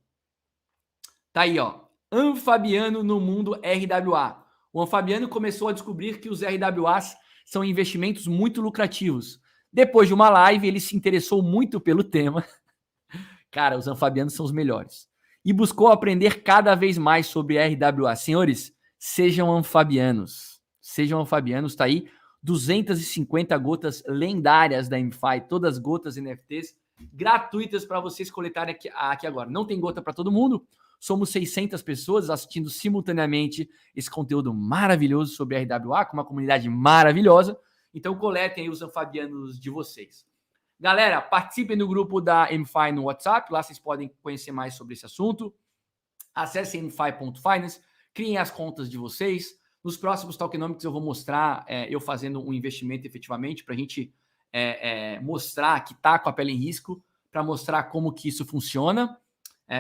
Tá aí, ó. Anfabiano no mundo RWA. O Anfabiano começou a descobrir que os RWAs são investimentos muito lucrativos. Depois de uma live, ele se interessou muito pelo tema. Cara, os Anfabianos são os melhores. E buscou aprender cada vez mais sobre RWA. Senhores, sejam Anfabianos. Sejam Anfabianos, tá aí. 250 gotas lendárias da MFI, todas gotas NFTs, gratuitas para vocês coletarem aqui agora. Não tem gota para todo mundo. Somos 600 pessoas assistindo simultaneamente esse conteúdo maravilhoso sobre RWA, com uma comunidade maravilhosa. Então, coletem aí os Anfabianos de vocês. Galera, participem do grupo da MFI no WhatsApp. Lá vocês podem conhecer mais sobre esse assunto. Acessem mfi.finance, criem as contas de vocês. Nos próximos tokenomics eu vou mostrar eu fazendo um investimento efetivamente para a gente mostrar que está com a pele em risco, para mostrar como que isso funciona.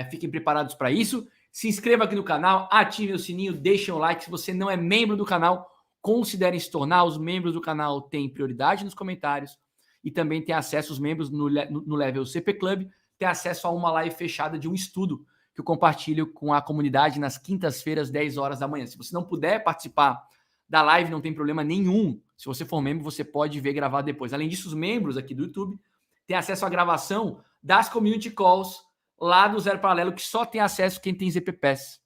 Fiquem preparados para isso. Se inscreva aqui no canal, ative o sininho, deixem o like. Se você não é membro do canal, considerem se tornar. Os membros do canal têm prioridade nos comentários e também tem acesso, os membros no Level CP Club, tem acesso a uma live fechada de um estudo que eu compartilho com a comunidade nas quintas-feiras, 10 horas da manhã. Se você não puder participar da live, não tem problema nenhum. Se você for membro, você pode ver gravado depois. Além disso, os membros aqui do YouTube têm acesso à gravação das community calls lá do Zero Paralelo, que só tem acesso quem tem ZPPass.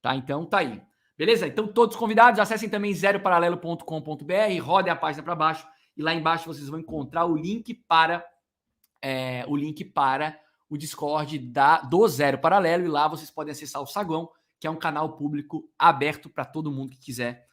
Tá? Então, tá aí. Beleza? Então, todos convidados, acessem também zeroparalelo.com.br, rodem a página para baixo e lá embaixo vocês vão encontrar o link para o Discord do Zero Paralelo, e lá vocês podem acessar o Saguão, que é um canal público aberto para todo mundo que quiser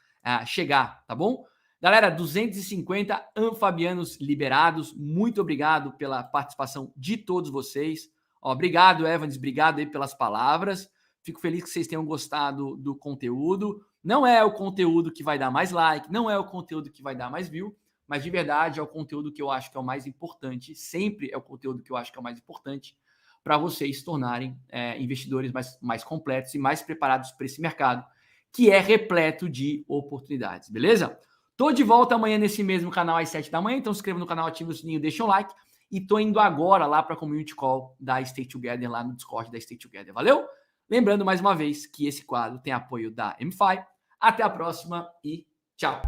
chegar, tá bom? Galera, 250 Anfabianos liberados. Muito obrigado pela participação de todos vocês. Obrigado, Evans, obrigado aí pelas palavras. Fico feliz que vocês tenham gostado do conteúdo. Não é o conteúdo que vai dar mais like, não é o conteúdo que vai dar mais view, mas de verdade é o conteúdo que eu acho que é o mais importante, sempre é o conteúdo que eu acho que é o mais importante para vocês se tornarem investidores mais completos e mais preparados para esse mercado, que é repleto de oportunidades, beleza? Tô de volta amanhã nesse mesmo canal às 7 da manhã, então se inscreva no canal, ative o sininho, deixa um like, e tô indo agora lá para a Community Call da Stay Together, lá no Discord da Stay Together, valeu? Lembrando mais uma vez que esse quadro tem apoio da MFI. Até a próxima e tchau!